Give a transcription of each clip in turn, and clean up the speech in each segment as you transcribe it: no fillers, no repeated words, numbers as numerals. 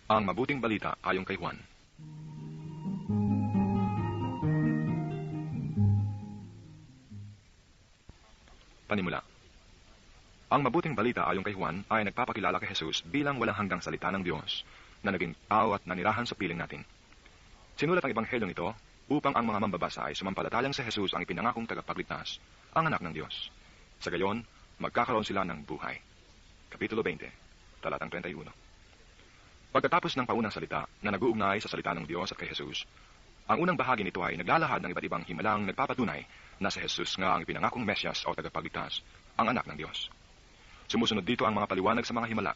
Ang mabuting balita ayon kay Juan. Panimula. Ang mabuting balita ayon kay Juan ay nagpapakilala kay Jesus bilang walang hanggang salita ng Diyos na naging tao at nanirahan sa piling natin. Sinulat ang ebanghelyong ito upang ang mga mambabasa ay sumampalatayang si Jesus ang ipinangakong tagapagligtas, ang anak ng Diyos. Sa gayon, magkakaroon sila ng buhay. Kapitulo 20, talatang 31. Pagkatapos ng paunang salita na nag-uugnay sa salita ng Diyos at kay Jesus, ang unang bahagi nito ay naglalahad ng iba't ibang himalang nagpapatunay na si Jesus nga ang ipinangakong Mesyas o tagapagligtas, ang anak ng Diyos. Sumusunod dito ang mga paliwanag sa mga himala.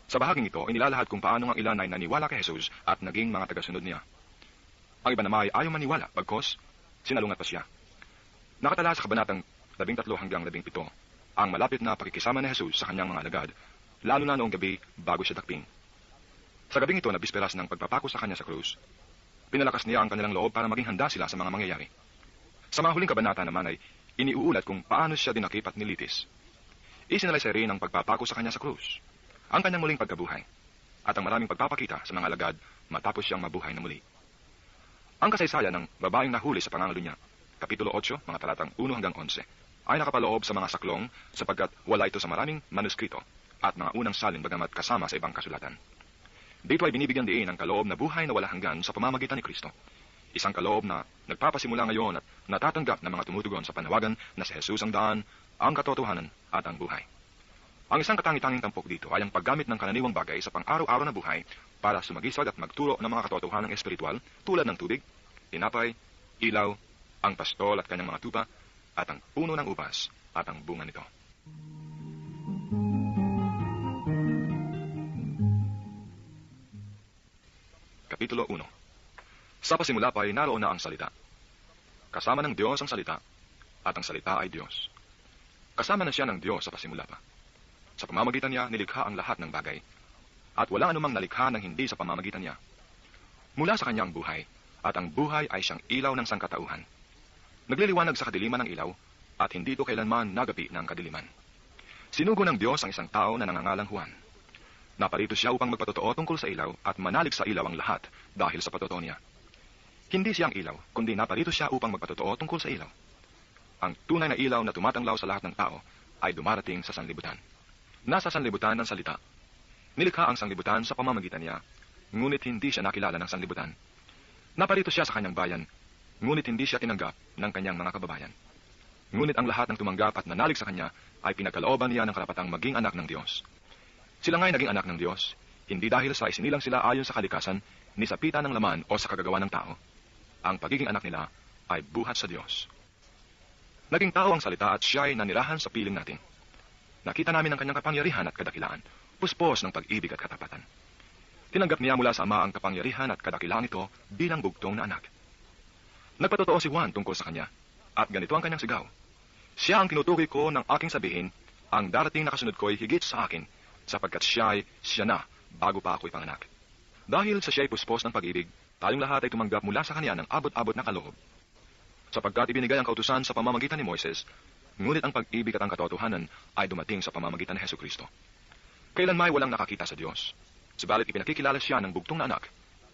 Sa bahaging ito, inilalahad kung paano ang ilan ay naniwala kay Jesus at naging mga tagasunod niya. Ang iba naman ay ayaw maniwala, bagkos sinalungat pa siya. Nakatala sa kabanatang 13 hanggang 17, ang malapit na pakikisama ni Jesus sa kanyang mga alagad, lalo na noong gabi bago siya dakping. Sa gabing ito na bisperas ng pagpapako sa kanya sa krus, pinalakas niya ang kanilang loob para maging handa sila sa mga mangyayari. Sa mga huling kabanata naman ay iniuulat kung paano siya dinakip at nilitis. Isinalaysay rin ang pagpapako sa kanya sa krus, ang kanyang muling pagkabuhay, at ang maraming pagpapakita sa mga alagad matapos siyang mabuhay na muli. Ang kasaysayan ng babaeng nahuli sa pangangalo niya, Kapitulo 8, mga talatang 1 hanggang 11, ay nakapaloob sa mga saklong sapagkat wala ito sa maraming manuskrito at mga unang salin bagamat kasama sa ibang kasulatan. Dito ay binibigyan diin ang kaloob na buhay na wala hanggan sa pamamagitan ni Kristo. Isang kaloob na nagpapasimula ngayon at natatanggap ng mga tumutugon sa panawagan na si Jesus ang daan, ang katotohanan at ang buhay. Ang isang katangi-tanging tampok dito ay ang paggamit ng kananiwang bagay sa pang-araw-araw na buhay para sumagisag at magturo ng mga katotohanang espiritual tulad ng tubig, tinapay, ilaw, ang pastol at kanyang mga tupa, at ang puno ng ubas at ang bunga nito. Kapitulo 1. Sa pasimula pa ay naroon na ang salita. Kasama ng Diyos ang salita, at ang salita ay Diyos. Kasama na siya ng Diyos sa pasimula pa. Sa pamamagitan niya, nilikha ang lahat ng bagay, at walang anumang nalikha ng hindi sa pamamagitan niya. Mula sa kanya ang buhay, at ang buhay ay siyang ilaw ng sangkatauhan. Nagliliwanag sa kadiliman ng ilaw, at hindi ito kailanman nagapi ng kadiliman. Sinugo ng Diyos ang isang tao na nangangalang Juan. Naparito siya upang magpatotoo tungkol sa ilaw at manalig sa ilaw ang lahat dahil sa patotoo niya. Hindi siya ang ilaw, kundi naparito siya upang magpatotoo tungkol sa ilaw. Ang tunay na ilaw na tumatanglaw sa lahat ng tao ay dumarating sa sanlibutan. Nasa sanlibutan ng salita. Nilikha ang sanlibutan sa pamamagitan niya, ngunit hindi siya nakilala ng sanlibutan. Naparito siya sa kanyang bayan, ngunit hindi siya tinanggap ng kanyang mga kababayan. Ngunit ang lahat ng tumanggap at nanalig sa kanya ay pinagkalooban niya ng karapatang maging anak ng Diyos. Sila nga'y naging anak ng Diyos, hindi dahil sa isinilang sila ayon sa kalikasan, ni sa pita ng laman o sa kagagawa ng tao. Ang pagiging anak nila ay buhat sa Diyos. Naging tao ang salita at siya ay nanirahan sa piling natin. Nakita namin ang kanyang kapangyarihan at kadakilaan, puspos ng pag-ibig at katapatan. Tinanggap niya mula sa Ama ang kapangyarihan at kadakilaan ito bilang bugtong na anak. Nagpatotoo si Juan tungkol sa kanya, at ganito ang kanyang sigaw. Siya ang tinutukoy ko ng aking sabihin, ang darating na kasunod ko ay higit sa akin, sapagkat siya na bago pa ako'y panganak. Dahil sa siya'y puspos ng pag-ibig, tayong lahat ay tumanggap mula sa kanya ng abot-abot na kaloob. Sapagkat ibinigay ang kautusan sa pamamagitan ni Moises, ngunit ang pag-ibig at ang katotohanan ay dumating sa pamamagitan ni Hesukristo. Kailan may walang nakakita sa Diyos, subalit ipinakikilala siya ng bugtong na anak.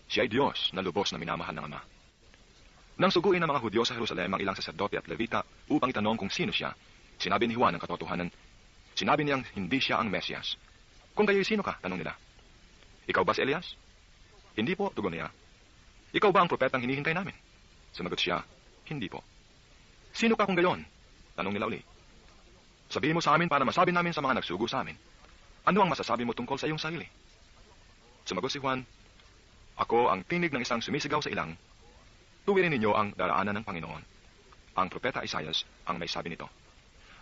Siya ay Diyos na lubos na minamahal ng Ama. Nang suguin ng mga Hudyo sa Jerusalem ang ilang saserdote at Levita upang itanong kung sino siya, sinabi ni Juan ang katotohanan. Sinabi niyang hindi siya ang Mesyas. Kung kayo'y sino ka? Tanong nila. Ikaw ba si Elias? Hindi po, tugon niya. Ikaw ba ang propetang hinihintay namin? Sumagot siya, hindi po. Sino ka kung gayon? Tanong nila uli. Sabihin mo sa amin para masabi namin sa mga nagsugo sa amin. Ano ang masasabi mo tungkol sa iyong sarili? Sumagot si Juan, ako ang tinig ng isang sumisigaw sa ilang. Tuwirin ninyo ang daraanan ng Panginoon. Ang propeta Isaias ang may sabi nito.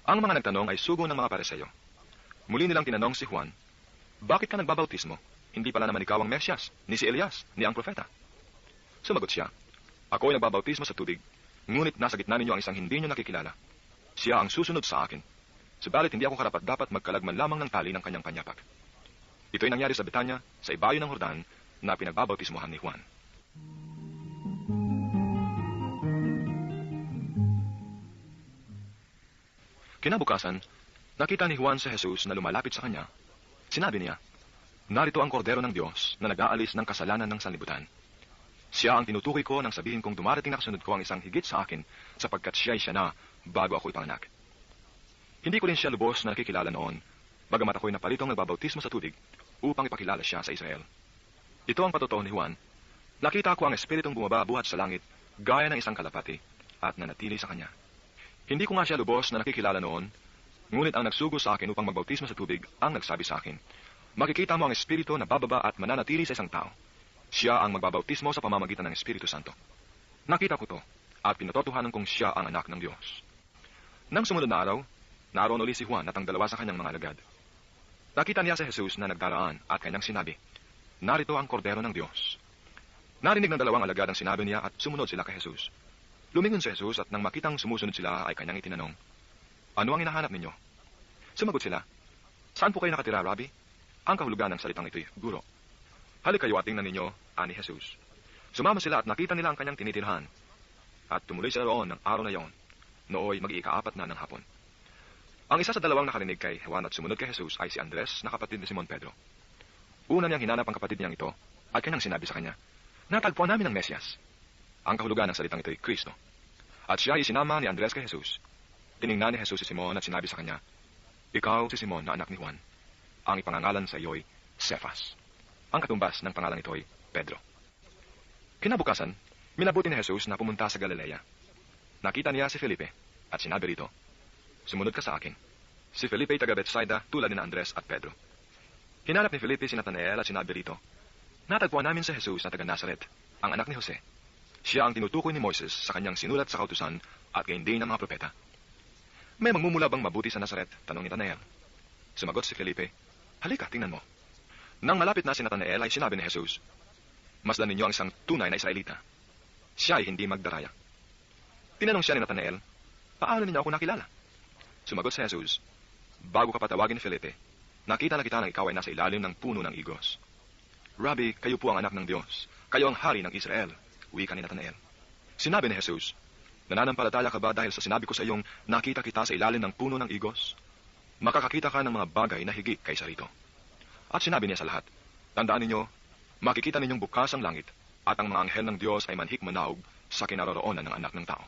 Ang mga nagtanong ay sugo ng mga Pariseo. Muli nilang tinanong si Juan, bakit ka nagbabautismo? Hindi pala naman ikaw ang Mesyas, ni si Elias, ni ang propeta. Sumagot siya, ako ay nagbabautismo sa tubig, ngunit nasa gitna ninyo ang isang hindi nyo nakikilala. Siya ang susunod sa akin. Subalit hindi ako karapat-dapat magkalagman lamang ng tali ng kanyang panyapak. Ito'y nangyari sa Betanya, sa ibayo ng Jordan, na pinagbabautismohan ni Juan. Kinabukasan, nakita ni Juan si Jesus na lumalapit sa kanya. Sinabi niya, Narito ang kordero ng Diyos na nag-aalis ng kasalanan ng sanlibutan. Siya ang tinutukoy ko nang sabihin kong dumarating na kasunod ko ang isang higit sa akin sapagkat siya na bago ako ipanganak. Hindi ko rin siya lubos na nakikilala noon, bagamat ako'y napalitong nagbabautismo sa tubig upang ipakilala siya sa Israel. Ito ang patotoo ni Juan. Nakita ko ang Espiritong bumababuhat sa langit gaya ng isang kalapati at nanatili sa kanya. Hindi ko nga siya lubos na nakikilala noon, ngunit ang nagsugo sa akin upang magbautismo sa tubig ang nagsabi sa akin, makikita mo ang Espiritu na bababa at mananatili sa isang tao. Siya ang magbabautismo sa pamamagitan ng Espiritu Santo. Nakita ko to at pinatotohanan kong siya ang anak ng Diyos. Nang sumunod na araw, naroon uli si Juan at ang dalawa sa kanyang mga alagad. Nakita niya si Jesus na nagdaraan at kanyang sinabi, narito ang kordero ng Diyos. Narinig ng dalawang alagad ang sinabi niya at sumunod sila kay Jesus. Lumingon si Jesus at nang makitang sumusunod sila ay kanyang itinanong, ano ang hinahanap ninyo? Sumagot sila, saan po kayo nakatira, Rabbi? Ang kahulugan ng salitang ito'y guro. Halik kayo at tingnan ninyo, ani Jesus. Sumama sila at nakita nila ang kanyang tinitirhan. At tumuloy sila roon ng araw na yon. Nooy mag-iikaapat na ng hapon. Ang isa sa dalawang nakarinig kay Juan at sumunod kay Jesus ay si Andres na kapatid ni Simon Pedro. Una niyang hinanap ang kapatid niyang ito at kanyang sinabi sa kanya, natagpuan namin ang Mesyas. Ang kahulugan ng salitang ito'y Kristo. At siya ay sinama ni Andres kay Jesus. Tiningnan ni Jesus si Simon at sinabi sa kanya, ikaw si Simon na anak ni Juan. Ang ipangangalan sa iyo'y Cephas. Ang katumbas ng pangalan ito ay Pedro. Kinabukasan, minabuti ni Jesus na pumunta sa Galilea. Nakita niya si Felipe at sinabi rito, sumunod ka sa akin. Si Felipe ay taga Bethsaida tulad ni Andres at Pedro. Hinanap ni Felipe si Nathanael at sinabi rito, natagpuan namin si Jesus na taga Nazaret, ang anak ni Jose. Siya ang tinutukoy ni Moises sa kanyang sinulat sa kautusan at gayon din ng mga propeta. May magmumula bang mabuti sa Nazaret? Tanong ni Nathanael. Sumagot si Felipe, halika, tingnan mo. Nang malapit na si Nathanael ay sinabi ni Jesus, masdan ninyo ang isang tunay na Israelita. Siya ay hindi magdaraya. Tinanong siya ni Nathanael, paano ninyo ako nakilala? Sumagot si Jesus, bago ka patawagin ni Felipe, nakita na kita na ikaw ay nasa ilalim ng puno ng igos. Rabbi, kayo po ang anak ng Diyos. Kayo ang hari ng Israel. Wika ni Nathanael. Sinabi ni Jesus, nananampalataya ka ba dahil sa sinabi ko sa iyong nakita kita sa ilalim ng puno ng igos? Makakakita ka ng mga bagay na higit kaysa rito. At sinabi niya sa lahat, tandaan ninyo, makikita ninyong bukas ang langit at ang mga anghel ng Diyos ay manhik-manaog sa kinaroroonan ng anak ng tao.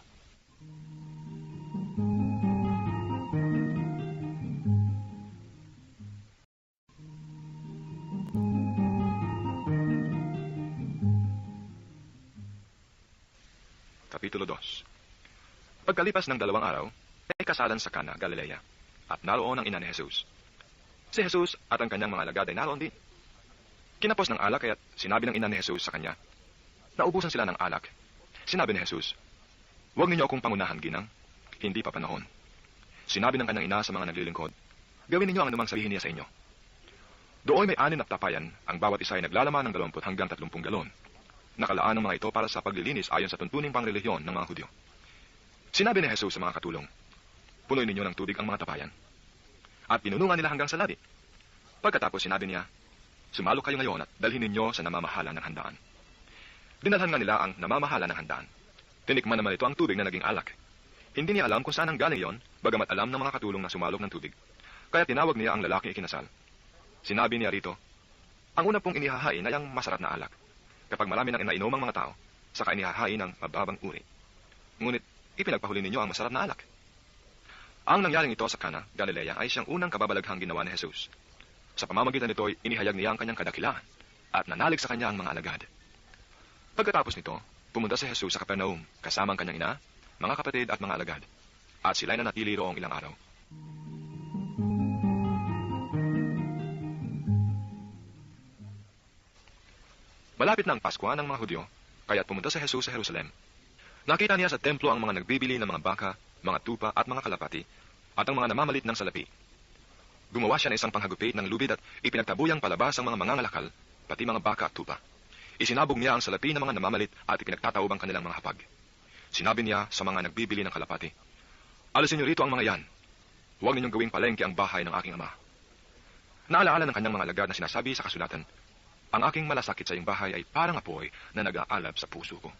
Kapitulo 2. Pagkalipas ng 2 araw, ay kasalan sa Cana, Galilea, at naroon ang ina ni Jesus. Si Jesus at ang kanyang mga alagad ay naroon din. Kinapos ng alak kaya't sinabi ng ina ni Jesus sa kanya, naubusan sila ng alak. Sinabi ni Jesus, huwag ninyo akong pangunahan, ginang, hindi pa panahon. Sinabi ng kanyang ina sa mga naglilingkod, gawin ninyo ang anumang sabihin niya sa inyo. Doon may 6 na tapayan, ang bawat isa ay naglalaman ng 20 hanggang 30 galon. Nakalaan ang mga ito para sa paglilinis ayon sa tuntuning pangrelihiyon ng mga Hudyo. Sinabi ni Jesus sa mga katulong, punuin ninyo ng tubig ang mga tapayan. At pinunungan nila hanggang sa labi. Pagkatapos sinabi niya, sumalo kayo ngayon at dalhin ninyo sa namamahala ng handaan. Dinalhan nga nila ang namamahala ng handaan. Tinikman naman ito ang tubig na naging alak. Hindi niya alam kung saan ang galing yon, bagamat alam ng mga katulong na sumalok ng tubig. Kaya tinawag niya ang lalaking ikinasal. Sinabi niya rito, ang una pong inihahain ay ang masarap na alak. Kapag marami nang inainom ang mga tao, saka inihahain ng mababang uri. Ngunit ipinagpahuli ninyo ang masarap na alak. Ang nangyaring ito sa Cana, Galilea ay siyang unang kababalaghang ginawa ni Jesus. Sa pamamagitan nito ay inihayag niya ang kanyang kadakilaan at nanalig sa kanya ang mga alagad. Pagkatapos nito, pumunta si Jesus sa Capernaum kasama ang kanyang ina, mga kapatid at mga alagad. At sila'y nanatili roong ilang araw. Malapit na ang Paskwa ng mga Hudyo, kaya't pumunta si Jesus sa Jerusalem. Nakita niya sa templo ang mga nagbibili ng mga baka, mga tupa at mga kalapati, at ang mga namamalit ng salapi. Gumawa siya ng isang panghagupit ng lubid at ipinagtabuyang palabas ang mga mangangalakal, pati mga baka at tupa. Isinabog niya ang salapi ng mga namamalit at ipinagtataob ang kanilang mga hapag. Sinabi niya sa mga nagbibili ng kalapati, alisin niyo rito ang mga yan. Huwag ninyong gawing palengke ang bahay ng aking ama. Naalaala ng kanyang mga alagad na sinasabi sa kasulatan, ang aking malasakit sa iyong bahay ay parang apoy na nag-aalab sa puso ko.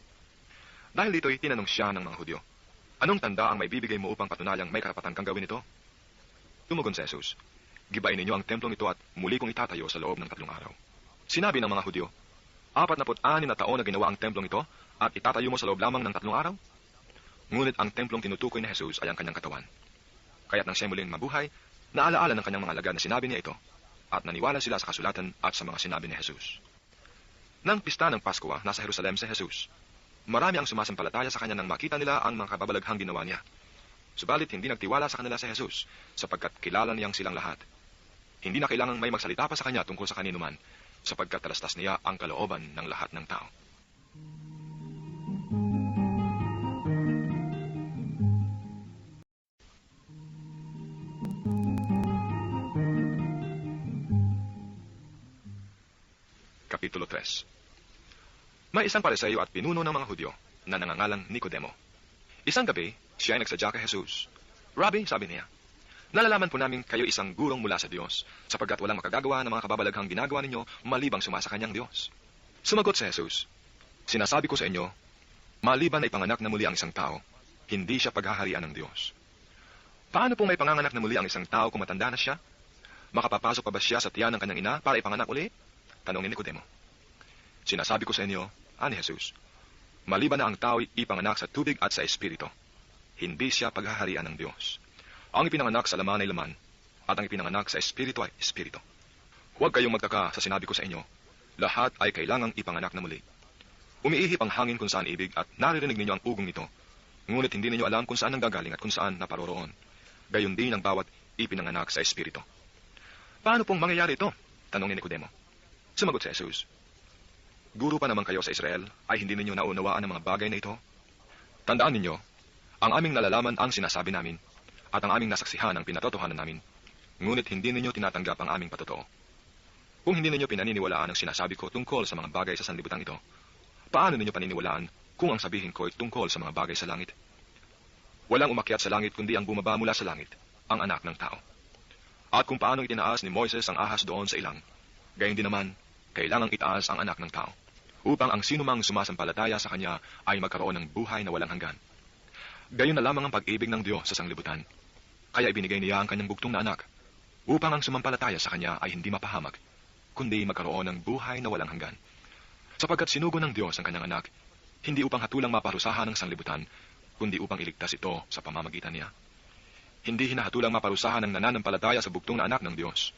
Dahil dito'y tinanong siya ng mga Hudyo, anong tanda ang maibibigay mo upang patunayang may karapatan kang gawin ito? Tumugon si Jesus, Gibain ninyo ang templong ito at muli kong itatayo sa loob ng 3 araw. Sinabi ng mga Hudyo, 46 na taon na ginawa ang templong ito at itatayo mo sa loob lamang ng 3 araw? Ngunit ang templong tinutukoy ni Jesus ay ang kanyang katawan. Kaya't nang siya muling mabuhay, naalaala ng kanyang mga alagad na sinabi niya ito at naniwala sila sa kasulatan at sa mga sinabi ni Jesus. Nang pista ng Pasko, nasa Jerusalem si Jesus. Marami ang sumasampalataya sa kanya nang makita nila ang mga kababalaghang ginawa niya. Subalit hindi nagtiwala sa kanila si Jesus sapagkat kilala niyang silang lahat. Hindi na kailangang may magsalita pa sa kanya tungkol sa kanino man sapagkat talastas niya ang kalooban ng lahat ng tao. Kapitulo 3. May isang Pariseo at pinuno ng mga Hudyo na nangangalang Nicodemo. Isang gabi, siya ay nagsadya kay Jesus. Rabbi, sabi niya, nalalaman po namin kayo isang gurong mula sa Diyos, sapagkat walang makagagawa ng mga kababalaghang ginagawa ninyo malibang sumasa kanyang Diyos. Sumagot si Jesus, sinasabi ko sa inyo, maliban na ipanganak na muli ang isang tao, hindi siya paghaharian ng Diyos. Paano pong may panganganak na muli ang isang tao kung matanda na siya? Makapapasok pa ba siya sa tiyan ng kanyang ina para ipanganak uli? Tanong ni Nicodemo. Sinasabi ko sa inyo, ani Jesus, maliban na ang tao ipanganak sa tubig at sa espiritu, hindi siya paghaharian ng Diyos. Ang ipinanganak sa laman ay laman, at ang ipinanganak sa espiritu ay espiritu. Huwag kayong magtaka sa sinabi ko sa inyo, lahat ay kailangang ipanganak na muli. Umiihip ang hangin kung saan ibig at naririnig ninyo ang ugong nito, ngunit hindi ninyo alam kung saan nanggagaling at kung saan naparoroon. Gayon din ang bawat ipinanganak sa espiritu. Paano pong mangyayari ito? Tanong ni Nicodemo. Sumagot si Jesus, guro pa naman kayo sa Israel ay hindi ninyo naunawaan ang mga bagay na ito? Tandaan ninyo, ang aming nalalaman ang sinasabi namin, at ang aming nasaksihan ang pinatotohanan namin, ngunit hindi ninyo tinatanggap ang aming patotoo. Kung hindi ninyo pinaniniwalaan ang sinasabi ko tungkol sa mga bagay sa sanlibutan ito, paano ninyo paniniwalaan kung ang sabihin ko ay tungkol sa mga bagay sa langit? Walang umakyat sa langit kundi ang bumaba mula sa langit, ang anak ng tao. At kung paano itinaas ni Moises ang ahas doon sa ilang, gayon din naman, kailangang itaas ang anak ng tao, upang ang sinumang sumasampalataya sa kanya ay magkaroon ng buhay na walang hanggan. Gayon na lamang ang pag-ibig ng Diyos sa sanglibutan. Kaya ibinigay niya ang kanyang bugtong na anak, upang ang sumampalataya sa kanya ay hindi mapahamak, kundi magkaroon ng buhay na walang hanggan. Sapagkat sinugo ng Diyos ang kanyang anak, hindi upang hatulang maparusahan ng sanglibutan, kundi upang iligtas ito sa pamamagitan niya. Hindi hinahatulang maparusahan ng nananampalataya sa bugtong na anak ng Diyos,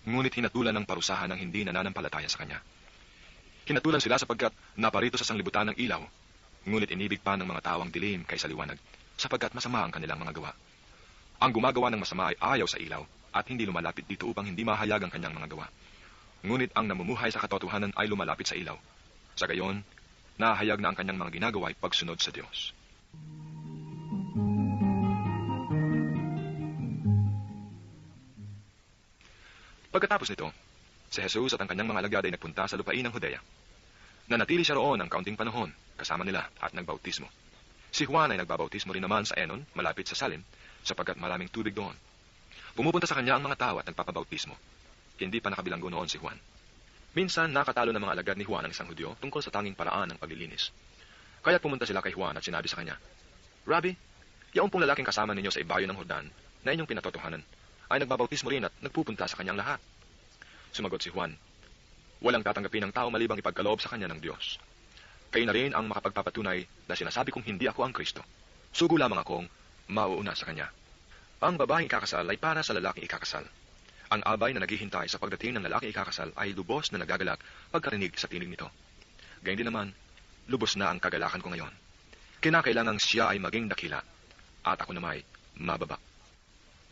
ngunit hinatulan ng parusahan ng hindi nananampalataya sa kanya. Hinatulan sila sapagkat naparito sa sanglibutan ng ilaw, ngunit inibig pa ng mga tao ang dilim kaysa liwanag, sapagkat masama ang kanilang mga gawa. Ang gumagawa ng masama ay ayaw sa ilaw, at hindi lumalapit dito upang hindi mahayag ang kanyang mga gawa. Ngunit ang namumuhay sa katotohanan ay lumalapit sa ilaw. Sa gayon, nahayag na ang kanyang mga ginagawa ay pagsunod sa Diyos. Pagkatapos nito, si Jesus at ang kanyang mga alagad ay nagpunta sa lupain ng Judea. Nanatili siya roon ng kaunting panahon, kasama nila at nagbautismo. Si Juan ay nagbabautismo rin naman sa Enon, malapit sa Salim, sapagkat maraming tubig doon. Pumupunta sa kanya ang mga tao at nagpapabautismo. Hindi pa nakabilanggo noon si Juan. Minsan nakatalo ng mga alagad ni Juan ang isang Hudyo tungkol sa tanging paraan ng paglilinis. Kaya pumunta sila kay Juan at sinabi sa kanya, Rabbi, yaong pong lalaking kasama ninyo sa ibayo ng Jordan na inyong pinatotohanan, ay nagbabautismo rin at nagpupunta sa kanyang lahat. Sumagot si Juan, walang tatanggapin ng tao malibang ipagkaloob sa kanya ng Diyos. Kayo na rin ang makapagpapatunay na sinasabi kong hindi ako ang Kristo. Sugo lamang akong mauuna sa kanya. Ang babaeng ikakasal ay para sa lalaking ikakasal. Ang abay na naghihintay sa pagdating ng lalaking ikakasal ay lubos na nagagalak pagkarinig sa tinig nito. Gayun din naman, lubos na ang kagalakan ko ngayon. Kinakailangang siya ay maging dakila, at ako naman ay mababa.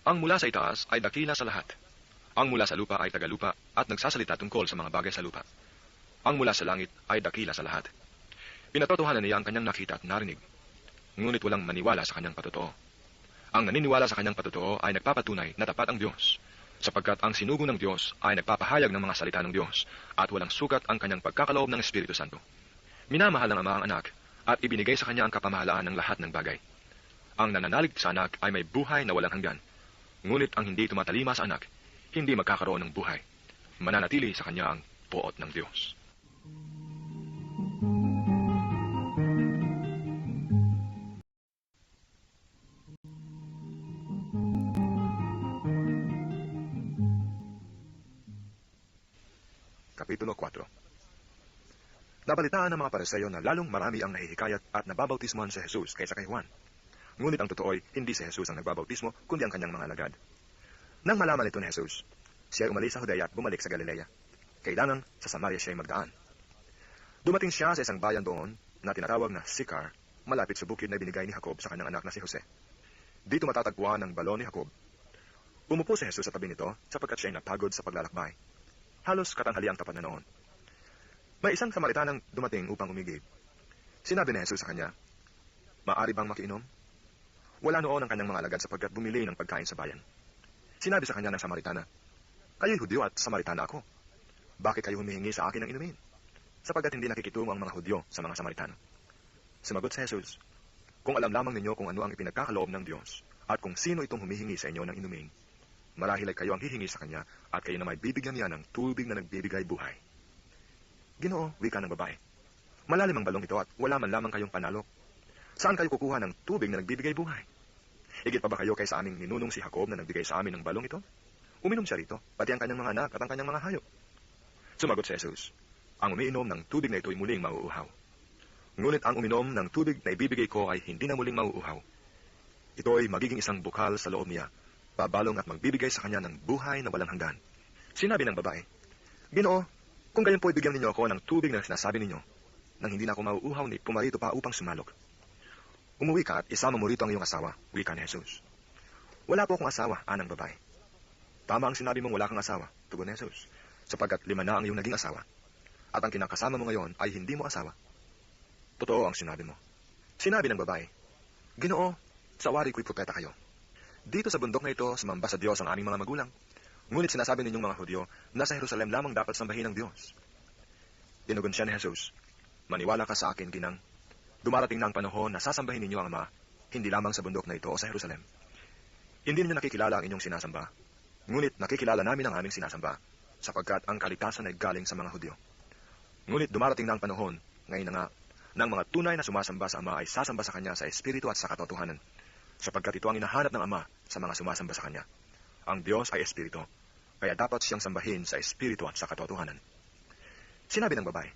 Ang mula sa itaas ay dakila sa lahat. Ang mula sa lupa ay tagalupa at nagsasalita tungkol sa mga bagay sa lupa. Ang mula sa langit ay dakila sa lahat. Pinatotohanan niya ang kanyang nakita at narinig, ngunit walang maniwala sa kanyang patotoo. Ang naniniwala sa kanyang patotoo ay nagpapatunay na tapat ang Diyos, sapagkat ang sinugo ng Diyos ay nagpapahayag ng mga salita ng Diyos at walang sukat ang kanyang pagkakaloob ng Espiritu Santo. Minamahal ng Ama ang anak at ibinigay sa kanya ang kapamahalaan ng lahat ng bagay. Ang nananalig sa anak ay may buhay na walang hanggan. Ngunit ang hindi tumatalima sa anak, hindi magkakaroon ng buhay. Mananatili sa kanya ang poot ng Diyos. Kapitulo 4. Nabalitaan ng mga Pariseo na lalong marami ang nahihikayat at nababautismohan si Jesus kaysa kay Juan. Ngunit ang totoo ay hindi si Jesus ang nagbabautismo, kundi ang kanyang mga alagad. Nang malaman ito ni Jesus, siya ay umalis sa Judea at bumalik sa Galilea. Kailangan sa Samaria siya ay magdaan. Dumating siya sa isang bayan doon na tinatawag na Sychar, malapit sa bukid na binigay ni Jacob sa kanyang anak na si Jose. Dito matatagpuan ang balon ni Jacob. Umupo si Jesus sa tabi nito sapagkat siya ay napagod sa paglalakbay. Halos katanghaliang tapat na noon. May isang Samaritanang dumating upang umigib. Sinabi ni Jesus sa kanya, "Maari bang makiinom?" Wala noon ang kanyang mga alagad sapagkat bumili ng pagkain sa bayan. Sinabi sa kanya ng Samaritana, "Kayo'y Hudyo at Samaritana ako. Bakit kayo humihingi sa akin ng inumin?" Sapagkat hindi nakikitungo ang mga Hudyo sa mga Samaritano. Sumagot si Jesus, "Kung alam lamang ninyo kung ano ang ipinagkakaloob ng Diyos at kung sino itong humihingi sa inyo ng inumin, marahil ay kayo ang hihingi sa kanya at kayo na may bibigyan niya ng tubig na nagbibigay buhay." "Ginoo," wika ng babae, "malalim ang balong ito at wala man lamang kayong panalok. Saan kayo kukuha ng tubig na nagbibigay buhay? Higit pa ba kayo kaysa aming ninunong si Jacob na nagbigay sa amin ng balong ito? Uminom siya rito, pati ang kanyang mga anak at ang kanyang mga hayop." Sumagot si Jesus, "Ang umiinom ng tubig na ito ay muling mauuhaw. Ngunit ang uminom ng tubig na ibibigay ko ay hindi na muling mauuhaw. Ito ay magiging isang bukal sa loob niya, babalong at magbibigay sa kanya ng buhay na walang hanggan." Sinabi ng babae, "Ginoo, kung gayon po ibigyan ninyo ako ng tubig na sinasabi ninyo, nang hindi na ako mauuhaw ni pumarito pa upang sumalok. Umuwi ka at isama mo rito ang iyong asawa," wika ni Jesus. "Wala po akong asawa," anang babae. "Tama ang sinabi mong wala kang asawa," tugon ni Jesus, "sapagkat 5 na ang iyong naging asawa, at ang kinakasama mo ngayon ay hindi mo asawa. Totoo ang sinabi mo." Sinabi ng babae, "Ginoo, sa wari ko'y propeta kayo. Dito sa bundok na ito, sumamba sa Diyos ang aming mga magulang. Ngunit sinasabi ninyong mga Hudyo na sa Jerusalem lamang dapat sambahin ng Diyos." Tinugon siya ni Jesus, "Maniwala ka sa akin, ginang. Dumarating na ang panahon na sasambahin ninyo ang Ama, hindi lamang sa bundok na ito o sa Jerusalem. Hindi ninyo nakikilala ang inyong sinasamba, ngunit nakikilala namin ang aming sinasamba, sapagkat ang kaligtasan ay galing sa mga Hudyo. Ngunit dumarating na ang panahon, ngayon na nga, ng mga tunay na sumasamba sa Ama ay sasamba sa Kanya sa Espiritu at sa katotohanan, sapagkat ito ang hinahanap ng Ama sa mga sumasamba sa Kanya. Ang Diyos ay Espiritu, kaya dapat siyang sambahin sa Espiritu at sa katotohanan." Sinabi ng babae,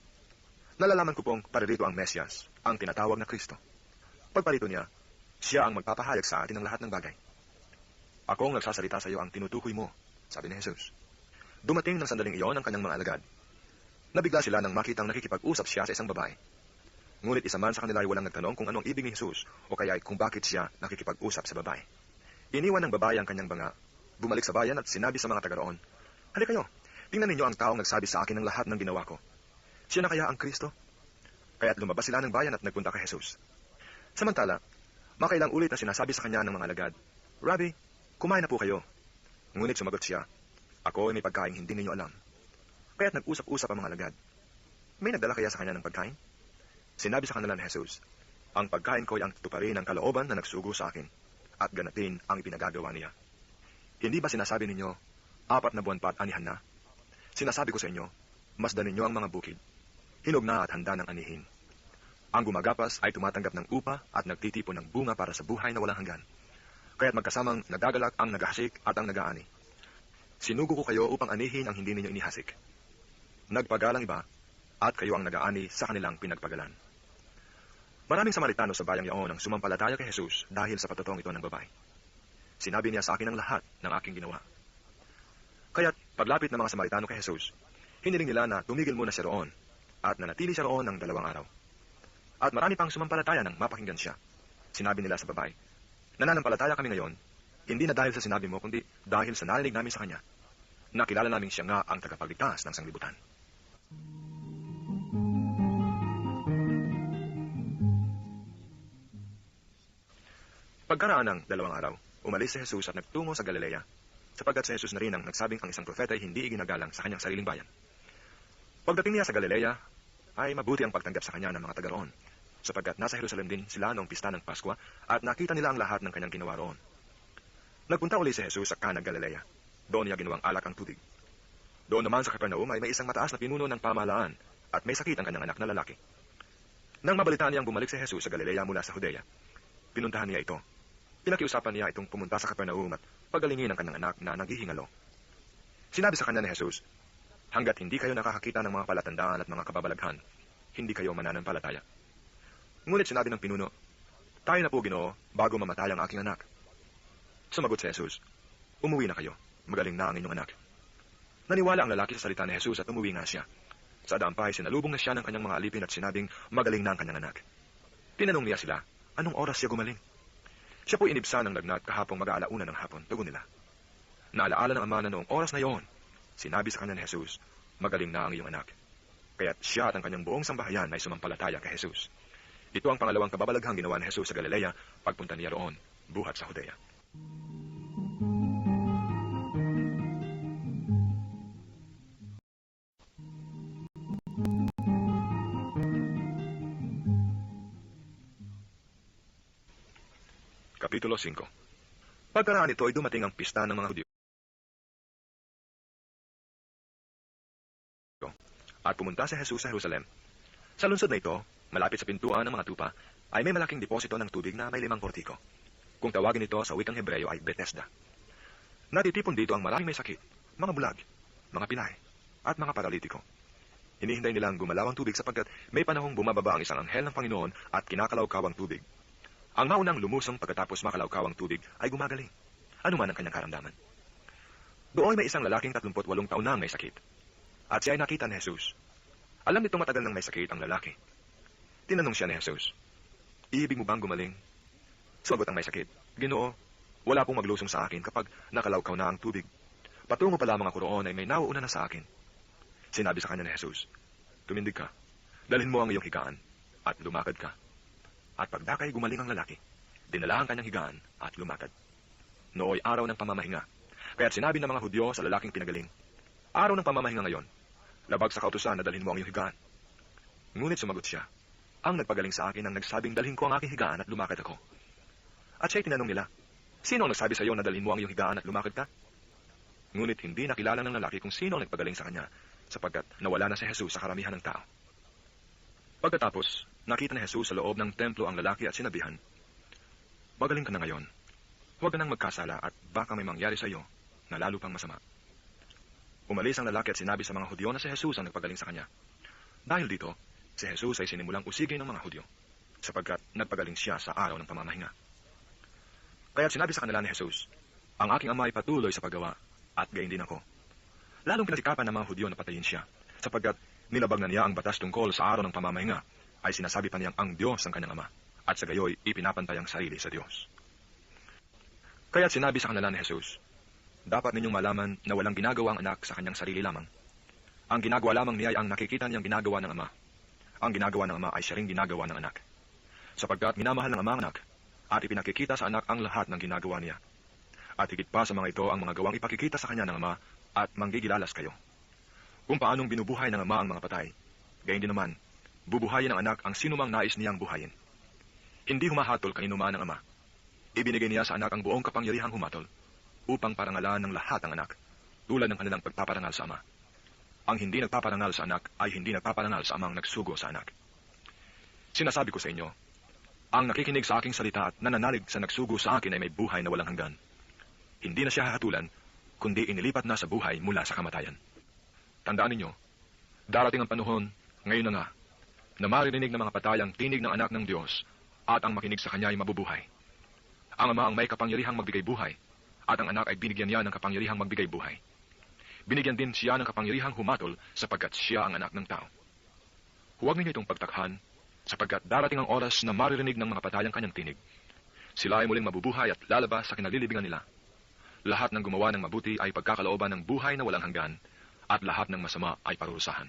"Nalalaman ko pong paririto ang Mesyas, ang tinatawag na Kristo. Pagparito niya, siya ang magpapahayag sa atin ng lahat ng bagay." "Akong nagsasalita sa iyo ang tinutukoy mo," sabi ni Jesus. Dumating ng sandaling iyon ang kanyang mga alagad. Nabigla sila nang makitang nakikipag-usap siya sa isang babae. Ngunit isa man sa kanila ay walang nagtanong kung anong ibig ni Jesus o kaya ay kung bakit siya nakikipag-usap sa babae. Iniwan ng babae ang kanyang banga, bumalik sa bayan at sinabi sa mga taga roon, "Halika kayo, tingnan ninyo ang taong nagsabi sa akin ng lahat ng ginawa ko. Siya na kaya ang Kristo?" Kaya't lumabas sila ng bayan at nagpunta kay Jesus. Samantala, makailang ulit na sinasabi sa kanya ng mga alagad, "Rabbi, kumain na po kayo." Ngunit sumagot siya, "Ako ay may pagkain hindi ninyo alam." Kaya't nag-usap-usap ang mga alagad, "May nagdala kaya sa kanya ng pagkain?" Sinabi sa kanila ni Jesus, "Ang pagkain ko ay ang tuparin ng kalooban na nagsugo sa akin, at ganapin ang ipinagagawa niya. Hindi ba sinasabi ninyo, 4 na buwan pa at anihan na? Sinasabi ko sa inyo, masdan ninyo ang mga bukid. Hinog na at handa ng anihin. Ang gumagapas ay tumatanggap ng upa at nagtitipon ng bunga para sa buhay na walang hanggan. Kaya't magkasamang nagagalak ang naghahasik at ang nagaani. Sinugo ko kayo upang anihin ang hindi ninyo inihasik. Nagpagalang iba, at kayo ang nagaani sa kanilang pinagpagalan." Maraming Samaritano sa bayang yaon ang sumampalataya kay Jesus dahil sa patotong ito ng babae. Sinabi niya sa akin ang lahat ng aking ginawa. Kaya't paglapit ng mga Samaritano kay Jesus, hiniling nila na tumigil muna siya roon at nanatili siya roon ng 2 araw. At marami pang sumampalataya nang mapakinggan siya. Sinabi nila sa babae, "Nananampalataya kami ngayon, hindi na dahil sa sinabi mo, kundi dahil sa narinig namin sa kanya. Nakilala namin siya nga ang tagapagligtas ng sanglibutan." Pagkaraan ng 2 araw, umalis si Jesus at nagtungo sa Galilea, sapagkat si Jesus na rin ang nagsabing ang isang propeta ay hindi iginagalang sa kanyang sariling bayan. Pagdating niya sa Galilea, ay mabuti ang pagtanggap sa kanya ng mga taga roon, sapagkat nasa Jerusalem din sila noong pista ng Paskwa at nakita nila ang lahat ng kanyang ginawa roon. Nagpunta uli si Jesus sa Cana, Galilea. Doon niya ginawang alak ang tubig. Doon naman sa Capernaum ay may isang mataas na pinuno ng pamahalaan at may sakit ang kanyang anak na lalaki. Nang mabalitaan niyang bumalik si Jesus sa Galilea mula sa Judea, pinuntahan niya ito. Pinakiusapan niya itong pumunta sa Capernaum at pagalingin ang kanyang anak na naghihingalo. Sinabi sa kanya ni Jesus, Hanggat hindi kayo nakakakita ng mga palatandaan at mga kababalaghan, hindi kayo mananampalataya. Ngunit sinabi ng pinuno, tayo na po, Ginoo, bago mamatay ang aking anak. Sumagot si Jesus, umuwi na kayo, magaling na ang inyong anak. Naniwala ang lalaki sa salita ni Jesus at umuwi nga siya. Sa dampay, sinalubong na siya ng kanyang mga alipin at sinabing magaling na ang kanyang anak. Tinanong niya sila, anong oras siya gumaling? Siya po inibsa ng lagnat kahapong mag-aalauna ng hapon, tugon nila. Naalaala ng ama na noong oras na iyon, sinabi sa kanya ni Jesus, magaling na ang iyong anak. Kaya't siya at ang kanyang buong sambahayan ay sumampalataya kay Jesus. Ito ang pangalawang kababalaghang ginawa ni Jesus sa Galilea pagpunta niya roon, buhat sa Judea. Kapitulo 5. Pagkaraan ito ay dumating ang pista ng mga Hudyo. At pumunta si Jesus sa Jerusalem. Sa lungsod na ito, malapit sa pintuan ng mga tupa, ay may malaking deposito ng tubig na may 5 portiko. Kung tawagin ito sa wikang Hebreyo ay Bethesda. Natitipon dito ang maraming may sakit, mga bulag, mga pinay, at mga paralitiko. Hinihintay nilang gumalaw ang tubig sapagkat may panahong bumababa ang isang anghel ng Panginoon at kinakalawkaw ang tubig. Ang maunang lumusong pagkatapos makalawkaw ang tubig ay gumagaling, anuman ang kanyang karamdaman. Doon may isang lalaking 38 taon na may sakit. At siya ay nakita ni Jesus. Alam nitong matagal nang may sakit ang lalaki. Tinanong siya ni Jesus, ibig mo bang gumaling? Sumagot ang may sakit, Ginoo, wala pong maglusong sa akin kapag nakalawkaw na ang tubig. Patungo pa lamang ako roon ay may nauuna na sa akin. Sinabi sa kanya ni Jesus, tumindig ka, dalhin mo ang iyong higaan, at lumakad ka. At pagdakay gumaling ang lalaki, dinala ang kanyang higaan at lumakad. Nooy araw ng pamamahinga, kaya't sinabi ng mga Hudyo sa lalaking pinagaling, araw ng pamamahinga ngayon, labag sa kautusan na dalhin mo ang iyong higaan. Ngunit sumagot siya, ang nagpagaling sa akin ang nagsabing dalhin ko ang aking higaan at lumakad ako. At siya'y tinanong nila, sino ang nagsabi sa iyo na dalhin mo ang iyong higaan at lumakad ka? Ngunit hindi nakilala ng lalaki kung sino ang nagpagaling sa kanya, sapagkat nawala na si Jesus sa karamihan ng tao. Pagkatapos, nakita ni Jesus sa loob ng templo ang lalaki at sinabihan, magaling ka na ngayon. Huwag ka nang magkasala at baka may mangyari sa iyo na lalo pang masama. Umalis ang lalaki at sinabi sa mga Hudyo na si Jesus ang nagpagaling sa kanya. Dahil dito, si Jesus ay sinimulang usigin ng mga Hudyo, sapagkat nagpagaling siya sa araw ng pamamahinga. Kaya sinabi sa kanila ni Jesus, ang aking ama ay patuloy sa paggawa, at gayon din ako. Lalong pinatikapan ng mga Hudyo na patayin siya, sapagkat nilabag na niya ang batas tungkol sa araw ng pamamahinga, ay sinasabi pa niyang ang Diyos ang kanyang ama, at sa gayoy ipinapantay ang sarili sa Diyos. Kaya sinabi sa kanila ni Jesus, dapat ninyong malaman na walang ginagawa ang anak sa kanyang sarili lamang. Ang ginagawa lamang niya ay ang nakikita niyang ginagawa ng ama. Ang ginagawa ng ama ay siya ring ginagawa ng anak. Sapagkat minamahal ng ama ang anak, at ipinakikita sa anak ang lahat ng ginagawa niya. At higit pa sa mga ito ang mga gawang ipakikita sa kanya ng ama, at manggigilalas kayo. Kung paanong binubuhay ng ama ang mga patay, gayon din naman, bubuhayin ng anak ang sinumang nais niyang buhayin. Hindi humahatol kanino man ng ama. Ibinigay niya sa anak ang buong kapangyarihang humatol, upang parangalan ng lahat ang anak, tulad ng kanilang pagpaparangal sa ama. Ang hindi nagpaparangal sa anak ay hindi nagpaparangal sa amang nagsugo sa anak. Sinasabi ko sa inyo, ang nakikinig sa aking salita at nananalig sa nagsugo sa akin ay may buhay na walang hanggan. Hindi na siya hahatulan, kundi inilipat na sa buhay mula sa kamatayan. Tandaan ninyo, darating ang panahon, ngayon na nga, na maririnig ng mga patay ang tinig ng anak ng Diyos, at ang makinig sa kanya ay mabubuhay. Ang ama ang may kapangyarihang magbigay buhay, at ang anak ay binigyan niya ng kapangyarihang magbigay buhay. Binigyan din siya ng kapangyarihang humatol sapagkat siya ang anak ng tao. Huwag ninyo itong pagtakhan, sapagkat darating ang oras na maririnig ng mga patay ang kanyang tinig. Sila ay muling mabubuhay at lalabas sa kinalilibingan nila. Lahat ng gumawa ng mabuti ay pagkakalooban ng buhay na walang hanggan, at lahat ng masama ay parurusahan.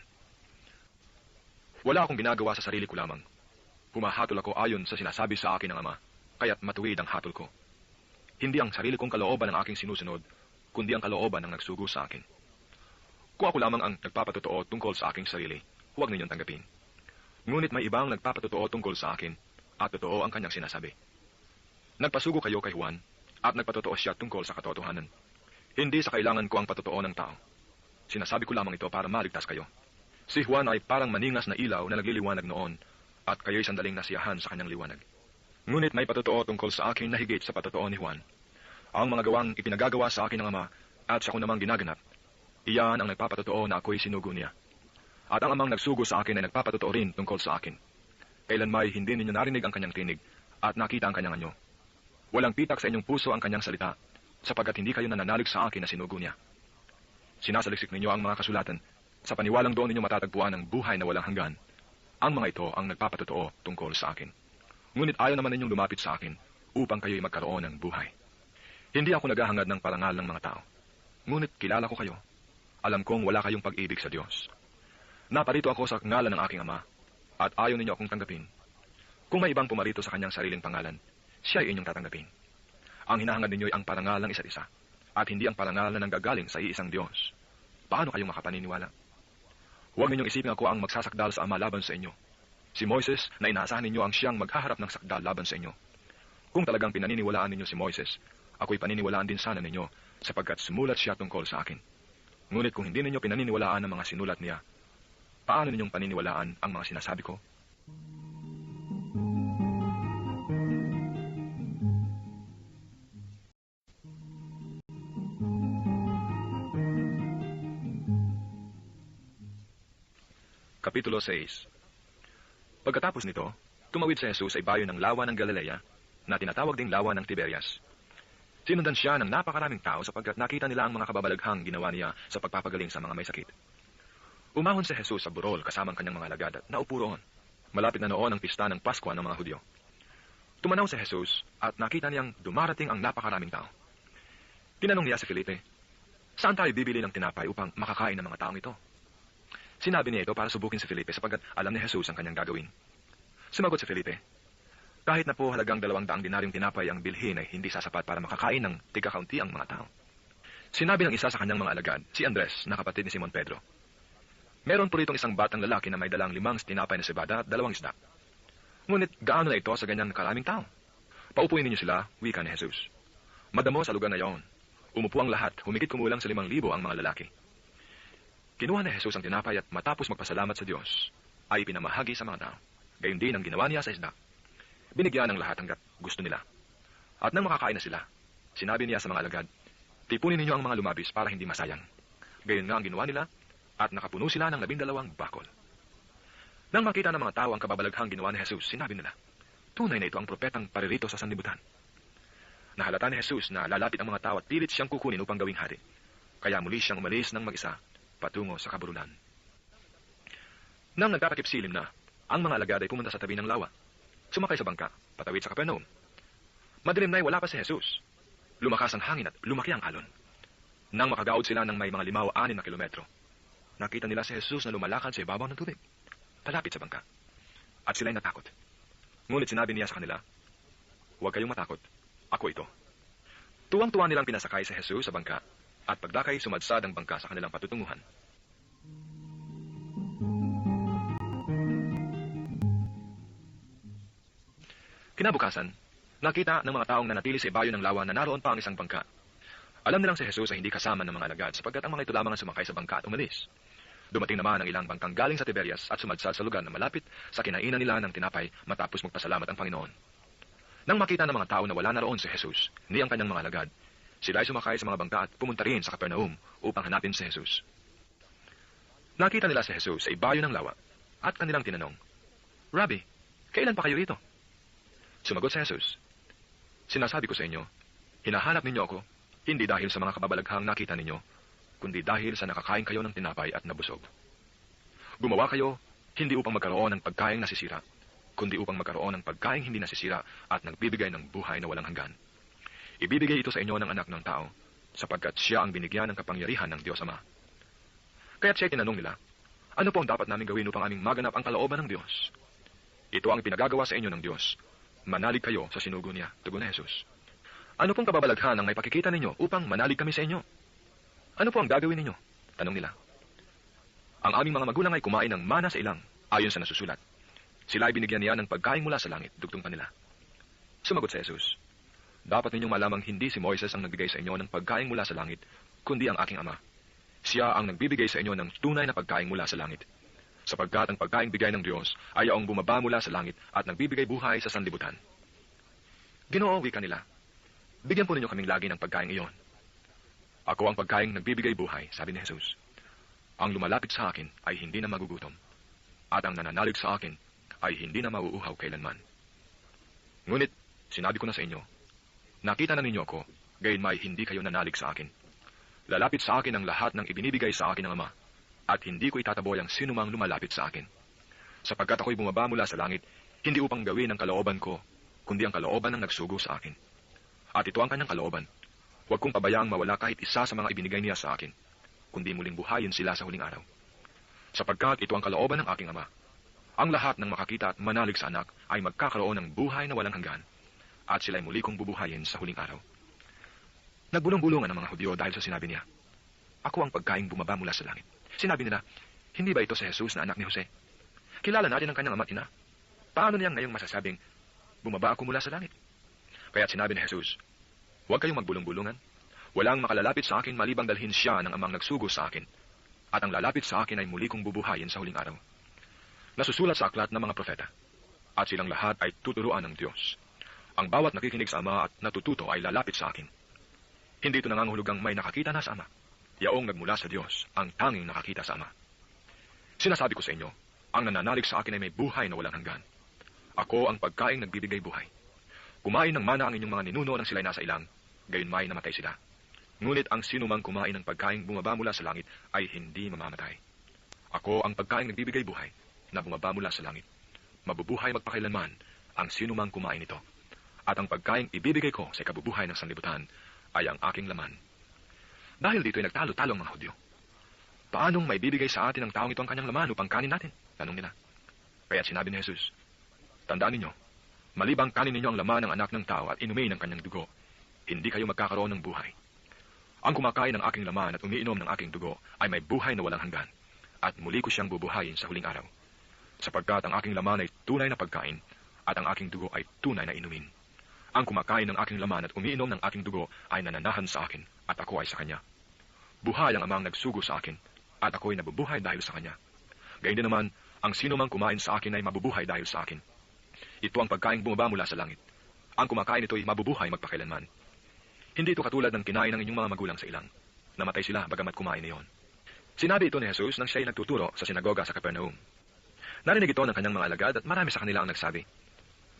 Wala akong ginagawa sa sarili ko lamang. Humahatol ako ayon sa sinasabi sa akin ng Ama, kaya't matuwid ang hatol ko. Hindi ang sarili kong kalooban ang aking sinusunod, kundi ang kalooban ng nagsugo sa akin. Kung ako lamang ang nagpapatotoo tungkol sa aking sarili, huwag ninyong tanggapin. Ngunit may ibang nagpapatotoo tungkol sa akin, at totoo ang kanyang sinasabi. Nagpasugo kayo kay Juan, at nagpatotoo siya tungkol sa katotohanan. Hindi sa kailangan ko ang patotoo ng tao. Sinasabi ko lamang ito para maligtas kayo. Si Juan ay parang maningas na ilaw na nagliliwanag noon, at kayo'y sandaling nasiyahan sa kanyang liwanag. Ngunit may patotoo tungkol sa akin na higit sa patotoo ni Juan. Ang mga gawang ipinagagawa sa akin ng Ama, at siya ko namang ginaganap, Iyan ang nagpapatotoo na ako'y sinugo niya. At ang amang nagsugo sa akin ay nagpapatotoo rin tungkol sa akin. Kailan may hindi ninyo narinig ang kanyang tinig at nakita ang kanyang anyo. Walang pitak sa inyong puso ang kanyang salita, sapagkat hindi kayo nananalig sa akin na sinugo niya. Sinasaliksik ninyo ang mga kasulatan, sa paniwalang doon ninyo matatagpuan ang buhay na walang hanggan. Ang mga ito ang nagpapatotoo tungkol sa akin. Ngunit ayaw naman ninyong lumapit sa akin upang kayo'y magkaroon ng buhay. Hindi ako naghahangad ng parangal ng mga tao. Ngunit kilala ko kayo. Alam kong wala kayong pag-ibig sa Diyos. Naparito ako sa ngalan ng aking Ama, at ayaw ninyo akong tanggapin. Kung may ibang pumarito sa kanyang sariling pangalan, siya ay inyong tatanggapin. Ang hinahangad ninyo ay ang parangal ng isa't isa, at hindi ang parangal na nanggagaling sa iisang Diyos. Paano kayong makapaniniwala? Huwag ninyong isipin ako ang magsasakdal sa Ama laban sa inyo. Si Moises na inaasahan ninyo ang siyang maghaharap ng sakdal laban sa inyo. Kung talagang pinaniniwalaan ninyo si Moises, ako'y paniniwalaan din sana ninyo, sapagkat sumulat siya tungkol sa akin. Ngunit kung hindi ninyo pinaniniwalaan ang mga sinulat niya, paano ninyong paniniwalaan ang mga sinasabi ko? Kapitulo 6. Pagkatapos nito, tumawid si Jesus ay bayo ng lawa ng Galilea, na tinatawag ding lawa ng Tiberias. Sinundan siya ng napakaraming tao sapagkat nakita nila ang mga kababalaghang ginawa niya sa pagpapagaling sa mga may sakit. Umahon si Jesus sa burol kasama ang kanyang mga alagad at naupo roon. Malapit na noon ang pista ng Paskwa ng mga Hudyo. Tumanaw si Jesus at nakita niyang dumarating ang napakaraming tao. Tinanong niya si Felipe, "Saan tayo bibili ng tinapay upang makakain ng mga taong ito?" Sinabi niya ito para subukin si Felipe sapagkat alam ni Jesus ang kanyang gagawin. Sumagot si Felipe, "Kahit na po halagang 200 dinaryong tinapay ang bilhin ay hindi sasapat para makakain ng tigakaunti ang mga tao." Sinabi ng isa sa kanyang mga alagad, si Andres, na kapatid ni Simon Pedro, "Meron po ritong isang batang lalaki na may dalang 5 tinapay na cebada at 2 isda. Ngunit gaano na ito sa ganyan karaming tao? Paupuin ninyo sila," wika ni Jesus. Madamo sa lugar na iyon. Umupo ang lahat, humigit kumulang sa 5,000 ang mga lalaki. Kinuha ni Jesus ang tinapay at matapos magpasalamat sa Diyos, ay pinamahagi sa mga tao. Gayon din ang ginawa niya sa isda. Binigyan ng lahat hanggat gusto nila. At nang makakain na sila, sinabi niya sa mga alagad, "Tipunin ninyo ang mga lumabis para hindi masayang." Gayon nga ang ginawa nila, at nakapuno sila ng 12 bakol. Nang makita ng mga tao ang kababalaghang ginawa ni Jesus, sinabi nila, "Tunay na ito ang propetang paririto sa sanlibutan." Nahalata ni Jesus na lalapit ang mga tao at pilit siyang kukunin upang gawing hari. Kaya muli siyang umalis ng mag-isa patungo sa kabululan. Nang nagkakipsilim na, ang mga alagad ay pumunta sa tabi ng lawa. Sumakay sa bangka, patawid sa Capernaum. Madilim na ay wala pa si Jesus. Lumakas ang hangin at lumaki ang alon. Nang makagaod sila ng may mga 5 o 6 na kilometro, nakita nila si Jesus na lumalakad sa ibabaw ng tubig, palapit sa bangka. At sila'y natakot. Ngunit sinabi niya sa kanila, "Huwag kayong matakot, ako ito." Tuwang-tuwa nilang pinasakay si Jesus sa bangka, at pagdakay sumadsad ang bangka sa kanilang patutunguhan. Kinabukasan, nakita ng mga taong nanatili sa ibayo ng lawa na naroon pa ang isang bangka. Alam nilang si Jesus ay hindi kasama ng mga alagad sapagkat ang mga ito lamang ang sumakay sa bangka at umalis. Dumating naman ang ilang bangkang galing sa Tiberias at sumadsad sa lugar na malapit sa kinainan nila ng tinapay matapos magpasalamat ang Panginoon. Nang makita ng mga tao na wala na roon si Jesus, ni ang kanyang mga alagad, sila ay sumakay sa mga bangka at pumunta rin sa Capernaum upang hanapin si Jesus. Nakita nila si Jesus sa ibayo ng lawa at kanilang tinanong, "Rabbi, kailan pa kayo rito?" Sumagot si Jesus, "Sinasabi ko sa inyo, hinahanap ninyo ako, hindi dahil sa mga kababalaghang nakita ninyo, kundi dahil sa nakakain kayo ng tinapay at nabusog. Gumawa kayo, hindi upang magkaroon ng pagkaing nasisira, kundi upang magkaroon ng pagkaing hindi nasisira at nagbibigay ng buhay na walang hanggan. Ibibigay ito sa inyo ng anak ng tao, sapagkat siya ang binigyan ng kapangyarihan ng Diyos Ama." Kaya't siya tinanong nila, "Ano po ang dapat namin gawin upang aming maganap ang kalooban ng Diyos?" "Ito ang pinagagawa sa inyo ng Diyos. Manalig kayo sa sinugo niya," tugon ni Jesus. "Ano pong kababalaghan ang may pakikita ninyo upang manalig kami sa inyo? Ano po ang gagawin ninyo?" tanong nila. "Ang aming mga magulang ay kumain ng mana sa ilang, ayon sa nasusulat. Sila ay binigyan niya ng pagkain mula sa langit," dugtong pa nila. Sumagot si Jesus, "Dapat ninyong malamang hindi si Moises ang nagbigay sa inyo ng pagkain mula sa langit, kundi ang aking Ama. Siya ang nagbibigay sa inyo ng tunay na pagkain mula sa langit. Sapagkat ang pagkain bigay ng Diyos ay ang bumaba mula sa langit at nagbibigay buhay sa sanlibutan." "Ginoo," wika nila, "bigyan po ninyo kaming lagi ng pagkain iyon." Ako ang pagkaing nagbibigay buhay, sabi ni Jesus. Ang lumalapit sa akin ay hindi na magugutom, at ang nananalig sa akin ay hindi na mauuhaw kailanman. Ngunit, sinabi ko na sa inyo, nakita na ninyo ako, gayon may hindi kayo nanalig sa akin. Lalapit sa akin ang lahat ng ibinibigay sa akin ng Ama, at hindi ko itataboy ang sinumang lumalapit sa akin. Sapagkat ako'y bumaba mula sa langit, hindi upang gawin ang kalooban ko, kundi ang kalooban ng nagsugo sa akin. At ito ang kanyang kalooban. Huwag kong pabayaang mawala kahit isa sa mga ibinigay niya sa akin, kundi muling buhayin sila sa huling araw. Sapagkat ito ang kalooban ng aking Ama. Ang lahat ng makakita at manalig sa anak ay magkakaroon ng buhay na walang hanggan, at sila'y muli kong bubuhayin sa huling araw. Nagbulong-bulungan ang mga Hudyo dahil sa sinabi niya, ako ang pagkaing bumaba mula sa langit. Sinabi nila, hindi ba ito si Jesus na anak ni Jose? Kilala natin ang kanyang ama at ina. Paano niyang ngayong masasabing, bumaba ako mula sa langit? Kaya't sinabi ni Jesus, huwag kayong magbulong-bulungan. Walang makalalapit sa akin malibang dalhin siya ng amang nagsugo sa akin. At ang lalapit sa akin ay muli kong bubuhayin sa huling araw. Nasusulat sa aklat ng mga propeta. At silang lahat ay tuturuan ng Diyos. Ang bawat nakikinig sa Ama at natututo ay lalapit sa akin. Hindi ito nangangahulugang may nakakita na sa Ama. Yaong nagmula sa Diyos, ang tanging nakakita sa Ama. Sinasabi ko sa inyo, ang nananalig sa akin ay may buhay na walang hanggan. Ako ang pagkaing nagbibigay buhay. Kumain ng mana ang inyong mga ninuno nang sila'y nasa ilang, gayon may namatay sila. Ngunit ang sinumang kumain ng pagkaing bumaba mula sa langit ay hindi mamamatay. Ako ang pagkaing nagbibigay buhay na bumaba mula sa langit. Mabubuhay magpakailanman ang sinumang kumain nito. At ang pagkaing ibibigay ko sa kabubuhay ng sanlibutan ay ang aking laman. Dahil dito ay nagtalo-talo ang mga Hudyo. Paanong may bibigay sa atin ng taong ito ang kanyang laman upang kanin natin? Tanong nila. Kaya sinabi ni Jesus, tandaan ninyo, malibang kanin ninyo ang laman ng anak ng tao at inumin ang kanyang dugo, hindi kayo magkakaroon ng buhay. Ang kumakain ng aking laman at umiinom ng aking dugo ay may buhay na walang hanggan, at muli ko siyang bubuhayin sa huling araw. Sapagkat ang aking laman ay tunay na pagkain, at ang aking dugo ay tunay na inumin. Ang kumakain ng aking laman at umiinom ng aking dugo ay nananahan sa akin, at ako ay sa kanya. Buhay ang amang nagsugo sa akin, at ako ay nabubuhay dahil sa kanya. Gayun din naman, ang sino mang kumain sa akin ay mabubuhay dahil sa akin. Ito ang pagkain bumaba mula sa langit. Ang kumakain ito ay mabubuhay magpakailanman. Hindi ito katulad ng kinain ng inyong mga magulang sa ilang. Namatay sila bagamat kumain niyon. Sinabi ito ni Jesus nang siya ay nagtuturo sa sinagoga sa Capernaum. Narinig ito ng kanyang mga alagad at marami sa kanila ang nagsabi,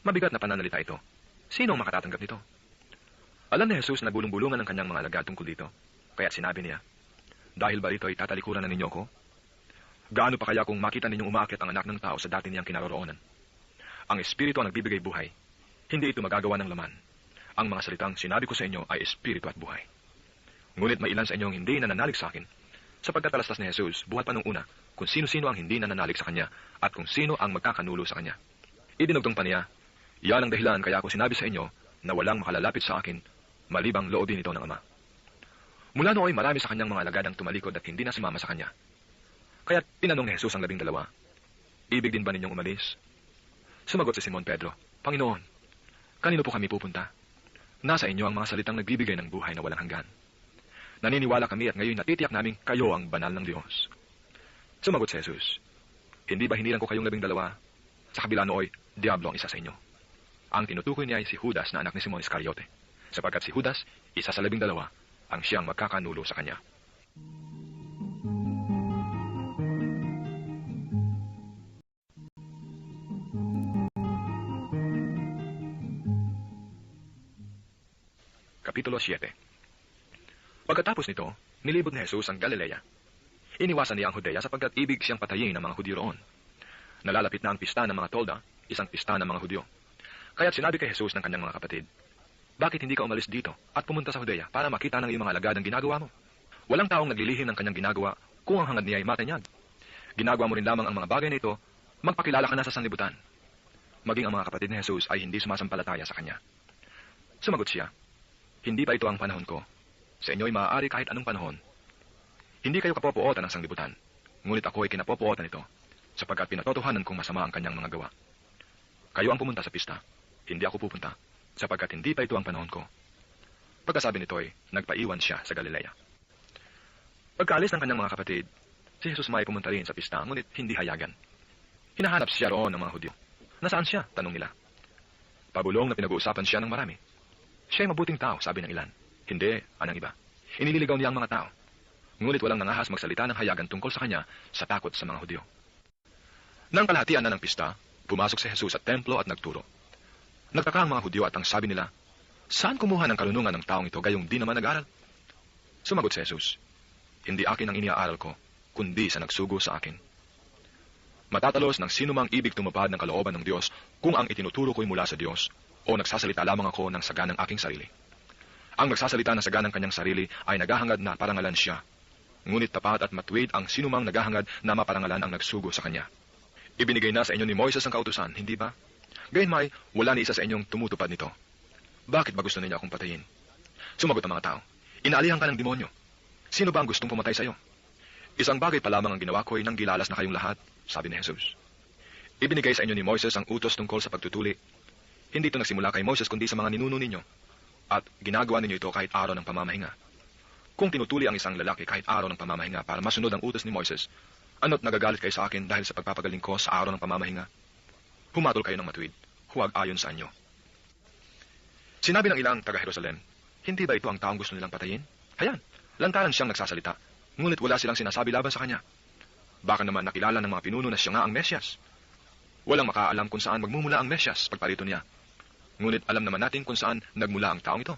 mabigat na pananalita ito. Sino ang makatatanggap nito? Alam ni Jesus na bulong-bulungan ng kanyang mga alagad tungkol dito. Kaya sinabi niya, dahil ba ito ay tatalikuran na ninyo ko? Gaano pa kaya kung makita ninyong umaakit ang anak ng tao sa dati niyang kinaroroonan? Ang Espiritu ang nagbibigay buhay. Hindi ito magagawa ng laman. Ang mga salitang sinabi ko sa inyo ay Espiritu at buhay. Ngunit may ilan sa inyong hindi nananalig sa akin, sapagkat talastas ni Jesus, buhat pa nung una, kung sino-sino ang hindi nananalig sa kanya, at kung sino ang magkakanulo sa kanya. Idinugtong pa niya, yan ang dahilan kaya ako sinabi sa inyo na walang makalalapit sa akin, malibang loobin ito ng Ama. Mula nooy marami sa kanyang mga alagad ang tumalikod at hindi na sumama sa kanya. Kaya tinanong ni Jesus ang 12, ibig din ba ninyong umalis? Sumagot si Simon Pedro, Panginoon, kanino po kami pupunta? Nasa inyo ang mga salitang nagbibigay ng buhay na walang hanggan. Naniniwala kami at ngayon natitiyak namin kayo ang banal ng Diyos. Sumagot si Jesus, hindi ba hinilang ko kayong 12? Sa kabila nooy, diablo ang isa sa inyo. Ang tinutukoy niya ay si Judas na anak ni Simon Iscariote, sapagkat si Judas, isa sa 12, ang siyang magkakanulo sa kanya. Kapitulo 7. Pagkatapos nito, nilibot ni Jesus ang Galilea. Iniwasan niya ang Judea sapagkat ibig siyang patayin ng mga Hudyo roon. Nalalapit na ang pista ng mga tolda, isang pista ng mga Hudyo. Kaya't sinabi kay Jesus ng kanyang mga kapatid, bakit hindi ka umalis dito at pumunta sa Judea para makita ng iyong mga alagad ang ginagawa mo? Walang taong naglilihim ng kanyang ginagawa kung ang hangad niya ay matanyag. Ginagawa mo rin lamang ang mga bagay na ito, magpakilala ka na sa sanlibutan. Maging ang mga kapatid ni Jesus ay hindi sumasampalataya sa kanya. Sumagot siya, hindi pa ito ang panahon ko. Sa inyo'y maaari kahit anong panahon. Hindi kayo kapopuotan ng sanglibutan, ngunit ako ay kinapopuotan ito, sapagkat pinatotohanan kong masama ang kanyang mga gawa. Kayo ang pumunta sa pista, hindi ako pupunta, sapagkat hindi pa ito ang panahon ko. Pagkasabi nito'y, nagpaiwan siya sa Galilea. Pagkaalis ng kanyang mga kapatid, si Jesus may pumunta rin sa pista, ngunit hindi hayagan. Hinahanap siya roon ng mga Hudyo. Nasaan siya? Tanong nila. Pabulong na pinag-uusapan siya ng marami. Siya ay mabuting tao, sabi ng ilan. Hindi, anang iba. Inililigaw niya ang mga tao. Ngunit walang nangahas magsalita ng hayagan tungkol sa kanya sa takot sa mga Hudyo. Nang kalahatian na ng pista, pumasok si Jesus sa templo at nagturo. Nagtaka ang mga Hudyo at ang sabi nila, "Saan kumuha ng karunungan ng taong ito gayong di naman nag-aral?" Sumagot si Jesus, "Hindi akin ang iniaaral ko, kundi sa nagsugo sa akin." Matatalos ng sino mang ibig tumupad ng kalooban ng Diyos kung ang itinuturo ko'y mula sa Diyos o nagsasalita lamang ako ng saganang aking sarili. Ang nagsasalita ng saganang kanyang sarili ay naghahangad na parangalan siya. Ngunit tapat at matuwid ang sinumang naghahangad na maparangalan ang nagsugo sa kanya. Ibinigay na sa inyo ni Moises ang kautusan, hindi ba? Gayunmay, wala ni isa sa inyong tumutupad nito. Bakit ba gusto ninyo akong patayin? Sumagot ang mga tao, "Inaalihan ka ng demonyo. Sino ba ang gustong pumatay sa iyo?" "Isang bagay pa lamang ang ginawa ko'y nang gilalas na kayong lahat," sabi ni Jesus. Ibinigay sa inyo ni Moises ang utos tungkol sa pagtutuli. Hindi ito nagsimula kay Moises kundi sa mga ninuno ninyo. At ginagawa ninyo ito kahit araw ng pamamahinga. Kung tinutuli ang isang lalaki kahit araw ng pamamahinga para masunod ang utos ni Moises, ano't nagagalit kayo sa akin dahil sa pagpapagaling ko sa araw ng pamamahinga? Humatol kayo ng matuwid, huwag ayon sa inyo. Sinabi ng ilang taga-Jerusalem, "Hindi ba ito ang taong gusto nilang patayin? Hayan, lantaran siyang nagsasalita, ngunit wala silang sinasabi laban sa kanya. Baka naman nakilala ng mga pinuno na siya nga ang Mesyas. Walang makaalam kung saan magmumula ang Mesyas pagparito niya. Ngunit alam naman natin kung saan nagmula ang taong ito."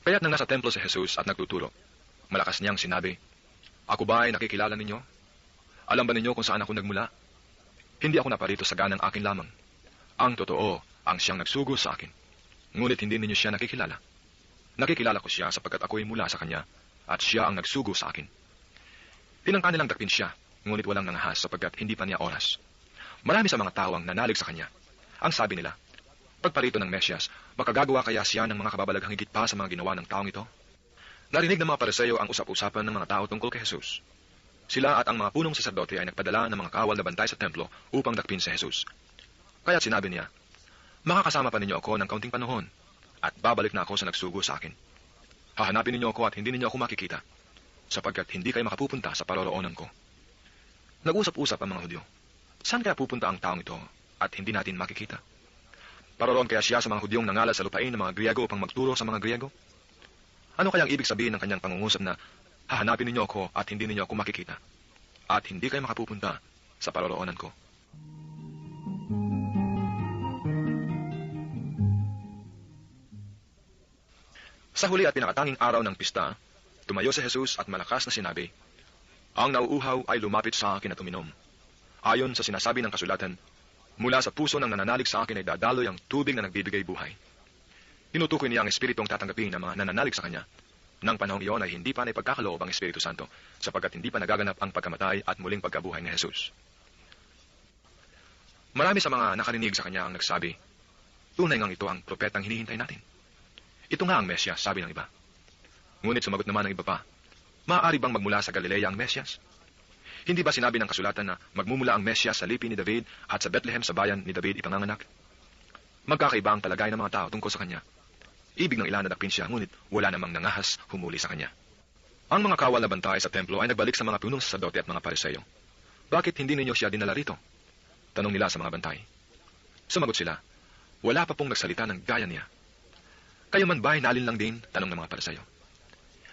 Kaya't nang nasa templo si Jesus at nagtuturo, malakas niyang sinabi, "Ako ba ay nakikilala ninyo? Alam ba ninyo kung saan ako nagmula? Hindi ako naparito sa ganang akin lamang. Ang totoo, ang siyang nagsugo sa akin. Ngunit hindi ninyo siya nakikilala. Nakikilala ko siya sapagkat ako'y mula sa kanya at siya ang nagsugo sa akin." Tinangka nilang dakpin siya, ngunit walang nangahas sapagkat hindi pa niya oras. Marami sa mga tao ang nanalig sa kanya. Ang sabi nila, "Pagparito ng Mesyas, makagagawa kaya siya ng mga kababalaghang higit pa sa mga ginawa ng taong ito?" Narinig ng mga Pariseo ang usap-usapan ng mga tao tungkol kay Jesus. Sila at ang mga punong saserdote ay nagpadala ng mga kawal na bantay sa templo upang dakpin si Jesus. Kaya sinabi niya, "Makakasama pa ninyo ako ng kaunting panahon, at babalik na ako sa nagsugo sa akin. Hahanapin ninyo ako at hindi ninyo ako makikita, sapagkat hindi kayo makapupunta sa paroroonan ko." Nag-usap-usap ang mga Hudyo. Saan kaya pupunta ang taong ito at hindi natin makikita? Paroroon kaya siya sa mga Hudyong nangalat sa lupain ng mga Griego upang magturo sa mga Griego? Ano kayang ibig sabihin ng kanyang pangungusap na, "Hahanapin ninyo ako at hindi ninyo ako makikita, at hindi kayo makapupunta sa paroroonan ko"? Sa huli at pinakatanging araw ng pista, tumayo si Jesus at malakas na sinabi, "Ang nauuhaw ay lumapit sa akin at uminom. Ayon sa sinasabi ng kasulatan, mula sa puso ng nananalig sa akin ay dadaloy ang tubig na nagbibigay buhay." Tinutukoy niya ang Espiritong tatanggapin ng mga nananalig sa kanya. Nang panahong iyon ay hindi pa naipagkakaloob ang Espiritu Santo, sapagkat hindi pa nagaganap ang pagkamatay at muling pagkabuhay ni Jesus. Marami sa mga nakarinig sa kanya ang nagsabi, "Tunay ngang ito ang propetang hinihintay natin. Ito nga ang Mesyas," sabi ng iba. Ngunit sumagot naman ng iba pa, "Maaari bang magmula sa Galilea ang Mesyas? Hindi ba sinabi ng kasulatan na magmumula ang Mesyas sa lipi ni David at sa Bethlehem sa bayan ni David ipanganganak?" Magkakaiba ang talagay ng mga tao tungkol sa kanya. Ibig ng ilan na dakpin siya, ngunit wala namang nangahas humuli sa kanya. Ang mga kawal na bantay sa templo ay nagbalik sa mga punong saserdote at mga Pariseo. "Bakit hindi ninyo siya dinala rito?" tanong nila sa mga bantay. Sumagot sila, "Wala pa pong nagsalita ng gaya niya." "Kayo man ba'y nalinlang din?" tanong ng mga Pariseo.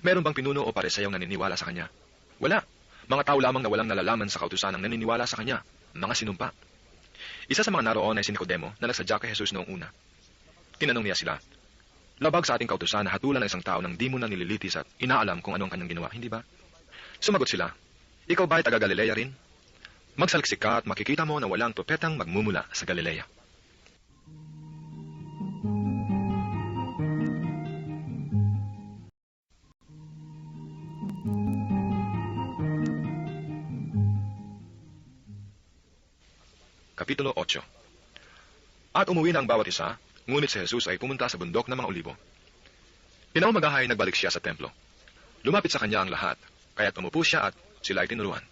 "Meron bang pinuno o Pariseo naniniwala sa kanya?" "Wala. Mga tao lamang na walang nalalaman sa kautusan ang naniniwala sa kanya, mga sinumpa." Isa sa mga naroon ay si Nicodemo na nagsadya kay Jesus noong una. Tinanong niya sila, "Labag sa ating kautusan na hatulan ng isang tao nang di mo na nililitis at inaalam kung anong kanyang ginawa, hindi ba?" Sumagot sila, "Ikaw ba'y taga Galilea rin? Magsaliksik ka at makikita mo na walang propetang magmumula sa Galilea." Kapitulo 8. At umuwi na ang bawat isa, ngunit si Jesus ay pumunta sa bundok ng mga Olibo. Pinaumagahay nagbalik siya sa templo. Lumapit sa kanya ang lahat, kaya't umupo siya at sila ay tinuruan.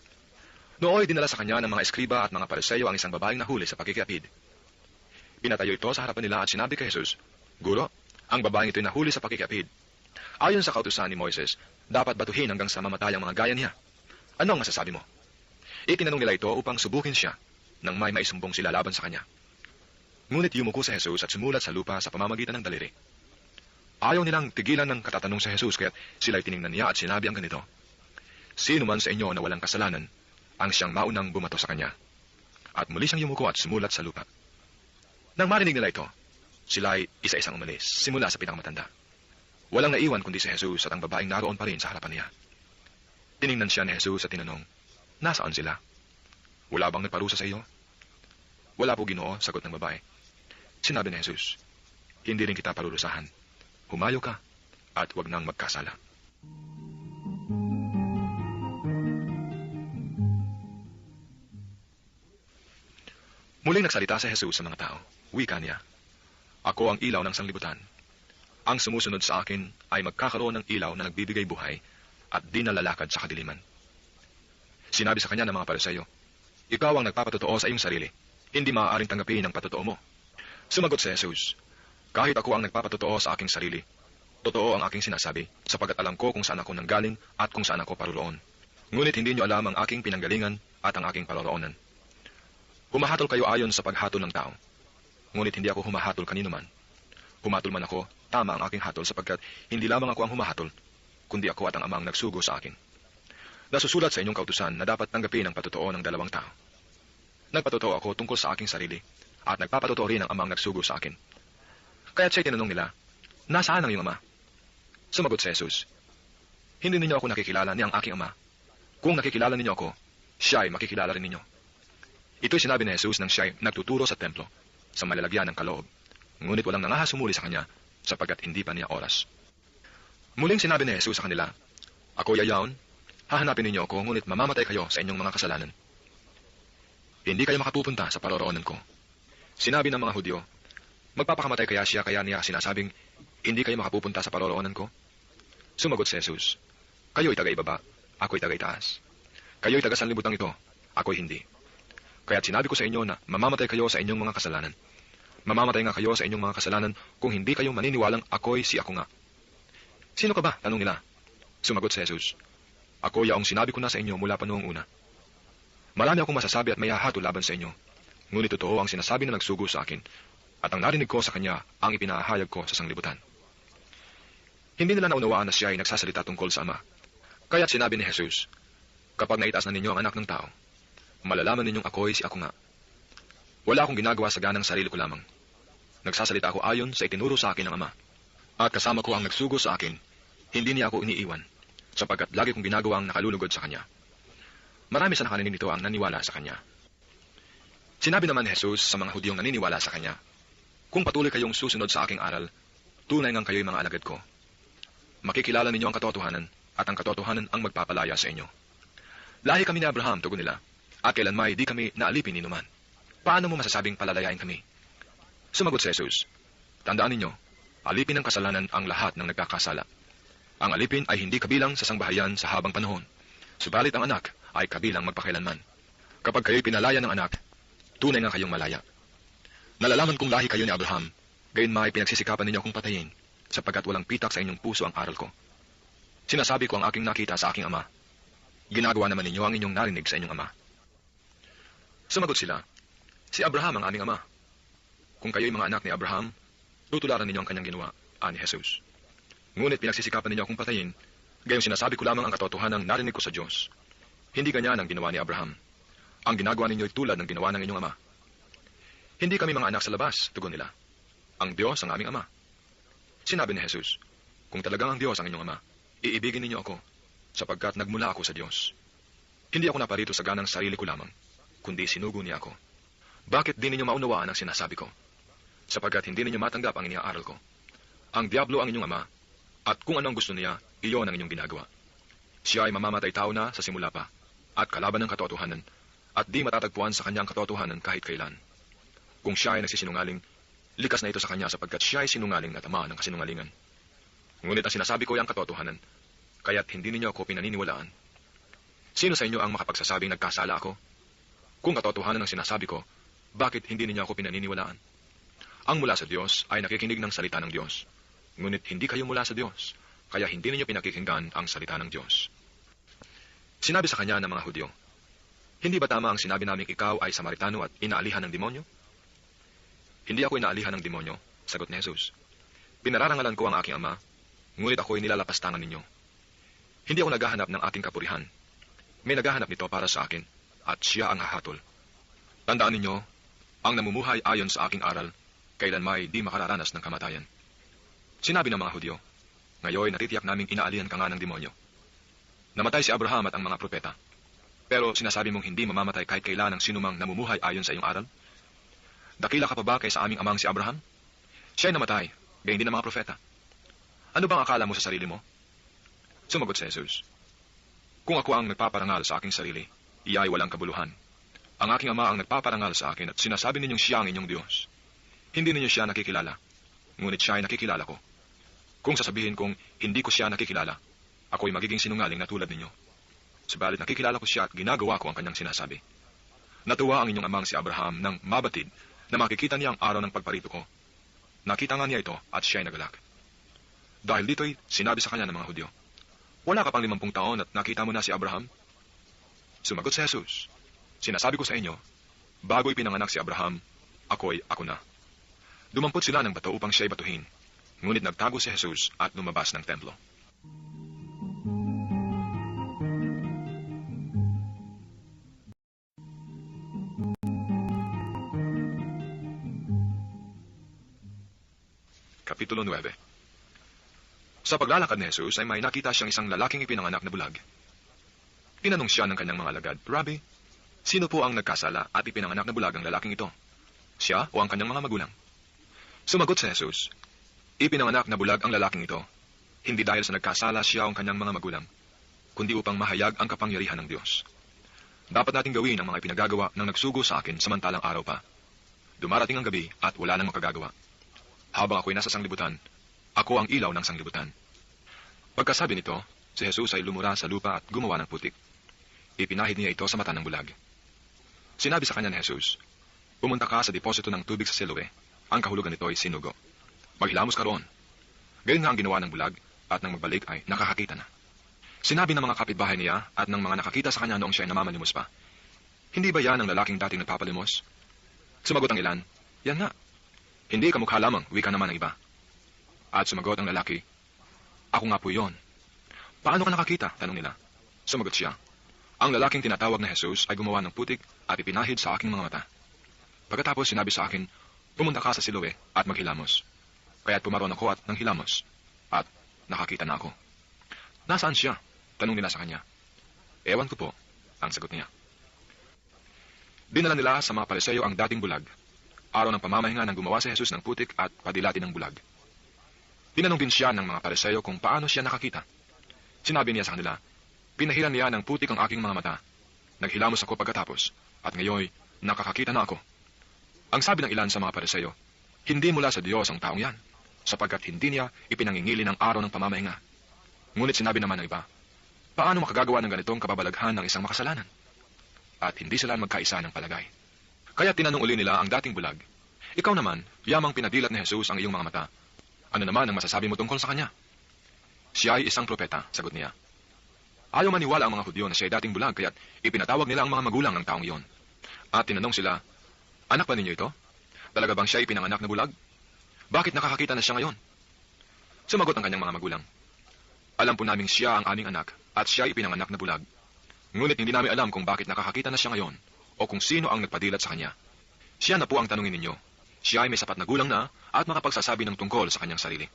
Nooy dinala sa kanya ng mga eskriba at mga Pariseo ang isang babaeng nahuli sa pakikiapid. Pinatayo ito sa harapan nila at sinabi kay Jesus, "Guro, ang babaeng ito'y nahuli sa pakikiapid. Ayon sa kautusan ni Moises, dapat batuhin hanggang sa mamatay ang mga gaya niya. Ano ang masasabi mo?" Itinanong nila ito upang subukin siya nang may maisumbong sila laban sa kanya. Ngunit yumuko si Jesus at sumulat sa lupa sa pamamagitan ng daliri. Ayaw nilang tigilan ng katatanong sa Jesus, kaya't sila'y tiningnan niya at sinabi ang ganito, "Sino man sa inyo na walang kasalanan, ang siyang maunang bumato sa kanya." At muli siyang yumuko at sumulat sa lupa. Nang marinig nila ito, sila ay isa-isang umalis, simula sa pinakamatanda. Walang naiwan kundi si Jesus at ang babaeng naroon pa rin sa harapan niya. Tiningnan siya ni Jesus at tinanong, "Nasaan sila? Wala bang nagparusa sa iyo?" "Wala po, Ginoo," sagot ng babae. Sinabi ni Jesus, "Hindi rin kita parurusahan. Humayo ka at huwag nang magkasala." Muling nagsalita si Jesus sa mga tao. Wika niya, "Ako ang ilaw ng sanglibutan. Ang sumusunod sa akin ay magkakaroon ng ilaw na nagbibigay buhay at di nalalakad sa kadiliman." Sinabi sa kanya ng mga Pariseo, "Ikaw ang nagpapatotoo sa iyong sarili. Hindi maaaring tanggapin ang patotoo mo." Sumagot si Jesus, "Kahit ako ang nagpapatotoo sa aking sarili, totoo ang aking sinasabi, sapagkat alam ko kung saan ako nanggaling at kung saan ako paroroon. Ngunit hindi niyo alam ang aking pinanggalingan at ang aking paroroonan. Humahatol kayo ayon sa paghatol ng tao. Ngunit hindi ako humahatol kanino man. Humatol man ako, tama ang aking hatol, sapagkat hindi lamang ako ang humahatol, kundi ako at ang Amang nagsugo sa akin. Nasusulat sa inyong kautusan na dapat tanggapin ang patotoo ng dalawang tao. Nagpatotoo ako tungkol sa aking sarili, at nagpapatotoo rin ang Amang nagsugo sa akin." Kaya't siya'y tinanong nila, "Nasaan ang iyong ama?" Sumagot si Jesus, "Hindi ninyo ako nakikilala ni ang aking ama. Kung nakikilala ninyo ako, siya ay makikilala rin ninyo." Ito'y sinabi ni Jesus nang siya'y nagtuturo sa templo, sa malalagyan ng kaloob. Ngunit walang nangahasumuli sa kanya, sapagkat hindi pa niya oras. Muling sinabi ni Jesus sa kanila, "Ako yayaon, hahanapin ninyo ako, ngunit mamamatay kayo sa inyong mga kasalanan. Hindi kayo makapupunta sa paroroonan ko." Sinabi ng mga Hudyo, "Magpapakamatay kaya siya, kaya niya sinasabing, hindi kayo makapupunta sa paroroonan ko?" Sumagot si Jesus, "Kayo'y taga-ibaba, ako'y taga-itaas. Kayo'y taga-sanlibutan ito, ako'y hindi. Kaya't sinabi ko sa inyo na mamamatay kayo sa inyong mga kasalanan. Mamamatay nga kayo sa inyong mga kasalanan kung hindi kayo maniniwalang ako'y si ako nga." "Sino ka ba?" tanong nila. Sumagot si Jesus, "Ako yaong sinabi ko na sa inyo mula pa noong una. Marami akong masasabi at may hahatol laban sa inyo. Ngunit totoo ang sinasabi na nagsugo sa akin, at ang narinig ko sa kanya ang ipinahayag ko sa sanglibutan." Hindi nila naunawaan na siya ay nagsasalita tungkol sa Ama. Kaya't sinabi ni Jesus, "Kapag naitaas na ninyo ang Anak ng Tao, malalaman ninyong ako'y si ako nga. Wala akong ginagawa sa ganang sarili ko lamang. Nagsasalita ako ayon sa itinuro sa akin ng Ama. At kasama ko ang nagsugo sa akin, hindi niya ako iniiwan, sapagkat lagi kong ginagawa ang nakalulugod sa kanya." Marami sa nakarinig nito ang naniwala sa kanya. Sinabi naman ni Jesus sa mga Hudyong naniniwala sa kanya, "Kung patuloy kayong susunod sa aking aral, tunay ngang kayo'y mga alagad ko. Makikilala ninyo ang katotohanan, at ang katotohanan ang magpapalaya sa inyo. Lahi kami ni Abraham," tugon nila, "at kailanmay di kami naalipin ni numan. Paano mo masasabing palalayain kami?" Sumagot si Jesus, "Tandaan ninyo, alipin ng kasalanan ang lahat ng nagkakasala. Ang alipin ay hindi kabilang sa sangbahayan sa habang panahon, subalit ang anak ay kabilang magpakailanman. Kapag kayo'y pinalaya ng anak, tunay nga kayong malaya. Nalalaman kong lahi kayo ni Abraham, gayunmay pinagsisikapan ninyo akong patayin, sapagkat walang pitak sa inyong puso ang aral ko. Sinasabi ko ang aking nakita sa aking ama. Ginagawa naman ninyo ang inyong narinig sa inyong ama." Sumagot sila, "Si Abraham ang aming ama. Kung kayo'y mga anak ni Abraham, tutularan ninyo ang kanyang ginawa," ani Jesus. "Ngunit pinagsisikapan ninyo akong patayin, gayong sinasabi ko lamang ang katotohanang narinig ko sa Diyos. Hindi ganyan ang ginawa ni Abraham. Ang ginagawa ninyo ay tulad ng ginawa ng inyong ama." "Hindi kami mga anak sa labas," tugon nila. "Ang Diyos ang aming ama." Sinabi ni Jesus, "Kung talagang ang Diyos ang inyong ama, iibigin ninyo ako, sapagkat nagmula ako sa Diyos. Hindi ako naparito sa ganang sarili ko lamang, kundi sinugo niya ako. Bakit di ninyo maunawaan ang sinasabi ko? Sapagkat hindi ninyo matanggap ang iniaaral ko. Ang Diablo ang inyong ama, at kung ano ang gusto niya, iyon ang inyong ginagawa. Siya ay mamamatay tao na sa simula pa, at kalaban ng katotohanan, at di matatagpuan sa kanyang katotohanan kahit kailan. Kung siya ay nagsisinungaling, likas na ito sa kanya sapagkat siya ay sinungaling na tamaan ng kasinungalingan. Ngunit ang sinasabi ko ay ang katotohanan, kaya't hindi ninyo ako pinaniniwalaan. Sino sa inyo ang makapagsasabing nagkasala ako? Kung katotohanan ang sinasabi ko, bakit hindi ninyo ako pinaniniwalaan? Ang mula sa Diyos ay nakikinig ng salita ng Diyos. Ngunit hindi kayo mula sa Diyos, kaya hindi ninyo pinakikinggan ang salita ng Diyos." Sinabi sa kanya ng mga Hudyo, "Hindi ba tama ang sinabi naming ikaw ay Samaritano at inaalihan ng demonyo?" "Hindi ako inaalihan ng demonyo," sagot ni Jesus. Pinararangalan ko ang aking ama, ngunit ako'y nilalapastangan ninyo. Hindi ako naghahanap ng aking kapurihan. May naghahanap nito para sa akin, at siya ang hahatol. Tandaan ninyo, ang namumuhay ayon sa aking aral, kailanmay di makararanas ng kamatayan. Sinabi ng mga Hudyo, ngayon natitiyak naming inaalihan ka nga ng demonyo. Namatay si Abraham at ang mga propeta. Pero sinasabi mong hindi mamamatay kahit kailan ang sinumang namumuhay ayon sa iyong aral? Dakila ka pa ba kaysa aming amang si Abraham? Siya'y namatay, gayon din ang mga propeta. Ano bang akala mo sa sarili mo? Sumagot si Jesus, kung ako ang nagpaparangal sa aking sarili, iya ay walang kabuluhan. Ang aking ama ang nagpaparangal sa akin at sinasabi ninyong siya ang inyong Diyos. Hindi ninyo siya nakikilala, ngunit siya ay nakikilala ko. Kung sasabihin kong hindi ko siya nakikilala, ako'y magiging sinungaling na tulad ninyo. Subalit nakikilala ko siya at ginagawa ko ang kanyang sinasabi. Natuwa ang inyong amang si Abraham nang mabatid na makikita niya ang araw ng pagparito ko. Nakita nga niya ito at siya'y nagalak. Dahil dito'y sinabi sa kanya ng mga Hudyo, wala ka pang 50 taon at nakita mo na si Abraham? Sumagot si Jesus, sinasabi ko sa inyo, bago ipinanganak si Abraham, ako na. Dumampot sila ng bato upang siya'y batuhin, ngunit nagtago si Jesus at lumabas ng templo. Kapitulo 9. Sa paglalakad ni Jesus ay may nakita siyang isang lalaking ipinanganak na bulag. Tinanong siya ng kanyang mga alagad, Rabbi, sino po ang nagkasala at ipinanganak na bulag ang lalaking ito? Siya o ang kanyang mga magulang? Sumagot si Jesus, ipinanganak na bulag ang lalaking ito, hindi dahil sa nagkasala siya o ang kanyang mga magulang, kundi upang mahayag ang kapangyarihan ng Diyos. Dapat nating gawin ang mga ipinagagawa ng nagsugo sa akin samantalang araw pa. Dumarating ang gabi at wala nang makagagawa. Habang ako'y nasa sanglibutan, ako ang ilaw ng sanglibutan. Pagkasabi nito, si Jesus ay lumura sa lupa at gumawa ng putik. Ipinahid niya ito sa mata ng bulag. Sinabi sa kanya ni Jesus, pumunta ka sa deposito ng tubig sa Siloe. Ang kahulugan nito ay sinugo. Maghilamos ka roon. Gayon nga ang ginawa ng bulag, at nang magbalik ay nakakakita na. Sinabi ng mga kapitbahay niya at ng mga nakakita sa kanya noong siya ay namamalimos pa, hindi ba yan ang lalaking dating nagpapalimos? Sumagot ang ilan, yan nga. Hindi kamukha lamang, wika naman ng iba. At sumagot ang lalaki, ako nga po yon. Paano ka nakakita? Tanong nila. Sumagot siya, ang lalaking tinatawag na Jesus ay gumawa ng putik at ipinahid sa aking mga mata. Pagkatapos sinabi sa akin, pumunta ka sa Siloe at maghilamos. Kaya't pumaron ako at nanghilamos. At nakakita na ako. Nasaan siya? Tanong nila sa kanya. Ewan ko po, ang sagot niya. Dinala nila sa mga Pariseyo ang dating bulag. Araw ng pamamahinga nang gumawa si Jesus ng putik at padilatin ng bulag. Tinanong din siya ng mga Pariseyo kung paano siya nakakita. Sinabi niya sa kanila, pinahiran niya ng putik ang aking mga mata. Naghilamos ako pagkatapos, at ngayon nakakakita na ako. Ang sabi ng ilan sa mga Pariseyo, hindi mula sa Diyos ang taong yan, sapagkat hindi niya ipinangingili ng araw ng pamamahinga. Ngunit sinabi naman ng iba, paano makagagawa ng ganitong kababalaghan ng isang makasalanan? At hindi sila magkaisa ng palagay. Kaya tinanong uli nila ang dating bulag, ikaw naman, yamang pinadilat ni Jesus ang iyong mga mata. Ano naman ang masasabi mo tungkol sa kanya? Siya ay isang propeta, sagot niya. Ayaw maniwala ang mga Hudyo na siya ay dating bulag, kaya't ipinatawag nila ang mga magulang ng taong iyon. At tinanong sila, anak ba ninyo ito? Talaga bang siya ay pinanganak na bulag? Bakit nakakakita na siya ngayon? Sumagot ang kanyang mga magulang. Alam po naming siya ang aming anak, at siya ay pinanganak na bulag. Ngunit hindi namin alam kung bakit nakakakita na siya ngayon, o kung sino ang nagpadilat sa kanya. Siya na po ang tanungin ninyo. Siya ay may sapat na gulang na at makapagsasabi ng tungkol sa kanyang sarili.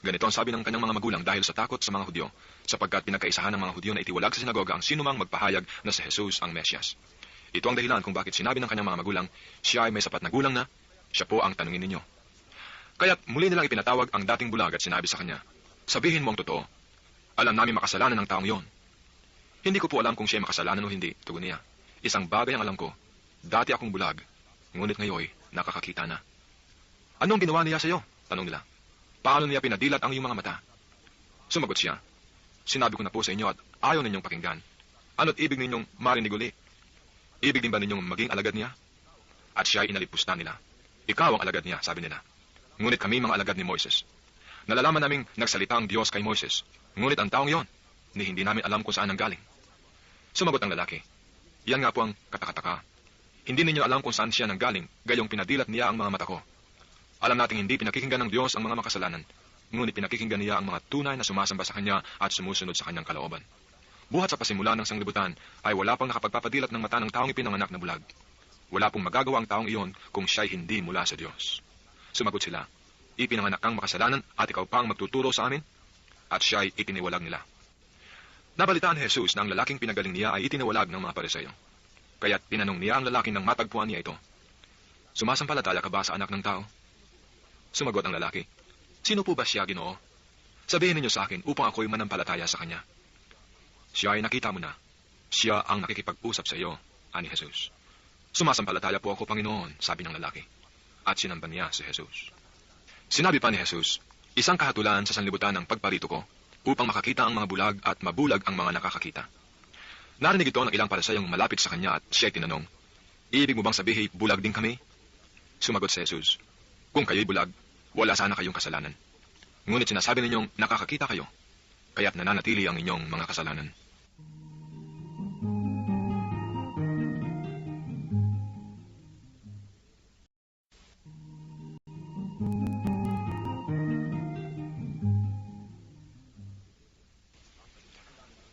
Ganito ang sabi ng kanyang mga magulang dahil sa takot sa mga Hudyo, sapagkat pinagkaisahan ng mga Hudyo na itiwalag sa sinagoga ang sinumang magpahayag na si Jesus ang Mesyas. Ito ang dahilan kung bakit sinabi ng kanyang mga magulang, siya ay may sapat na gulang na, siya po ang tanungin ninyo. Kaya't muli nilang ipinatawag ang dating bulag at sinabi sa kanya, sabihin mo ang totoo, alam namin makasalanan ng taong yon. Hindi ko po alam kung siya ay makasalanan o hindi, tugon niya. Isang bagay ang alam ko, dati akong bulag, ngunit ngayon nakakakita na. Anong ginawa niya sa iyo? Tanong nila. Paano niya pinadilat ang iyong mga mata? Sumagot siya, sinabi ko na po sa inyo at ayaw ninyong pakinggan. Ano't ibig ninyong marinig uli? Ibig din ba ninyong maging alagad niya? At siya ay inalipusta nila. Ikaw ang alagad niya, sabi nila. Ngunit kami mga alagad ni Moises. Nalalaman naming nagsalita ang Diyos kay Moises. Ngunit ang taong yon, ni hindi namin alam kung saan ang galing. Sumagot ang lalaki. Yan nga po ang katakataka. Hindi ninyo alam kung saan siya nanggaling, gayong pinadilat niya ang mga mata ko. Alam nating hindi pinakikinggan ng Diyos ang mga makasalanan, ngunit pinakikinggan niya ang mga tunay na sumasamba sa Kanya at sumusunod sa Kanyang kalooban. Buhat sa pasimula ng sanglibutan ay wala pang nakapagpapadilat ng mata ng taong ipinanganak na bulag. Wala pong magagawa ang taong iyon kung siya'y hindi mula sa Diyos. Sumagot sila, ipinanganak kang makasalanan at ikaw pa ang magtuturo sa amin? At siya'y itiniwalag nila. Nabalitaan ni Jesus na ang lalaking pinagaling niya ay itiniwalag ng mga Pariseo. Kaya't tinanong niya ang lalaki nang matagpuan niya ito, sumasampalataya ka ba sa anak ng tao? Sumagot ang lalaki, sino po ba siya, Ginoo? Sabihin ninyo sa akin upang ako'y manampalataya sa kanya. Siya ay nakita mo na. Siya ang nakikipag-usap sa iyo, ani Jesus. Sumasampalataya po ako, Panginoon, sabi ng lalaki. At sinamba niya si Jesus. Sinabi pa ni Jesus, isang kahatulan sa sanlibutan ng pagparito ko upang makakita ang mga bulag at mabulag ang mga nakakakita. Narinig ito ng ilang Pariseyong malapit sa kanya at siya'y tinanong, ibig mo bang sabihin bulag din kami? Sumagot si Jesus, kung kayo'y bulag, wala sana kayong kasalanan. Ngunit sinasabi ninyong nakakakita kayo, kaya't nananatili ang inyong mga kasalanan.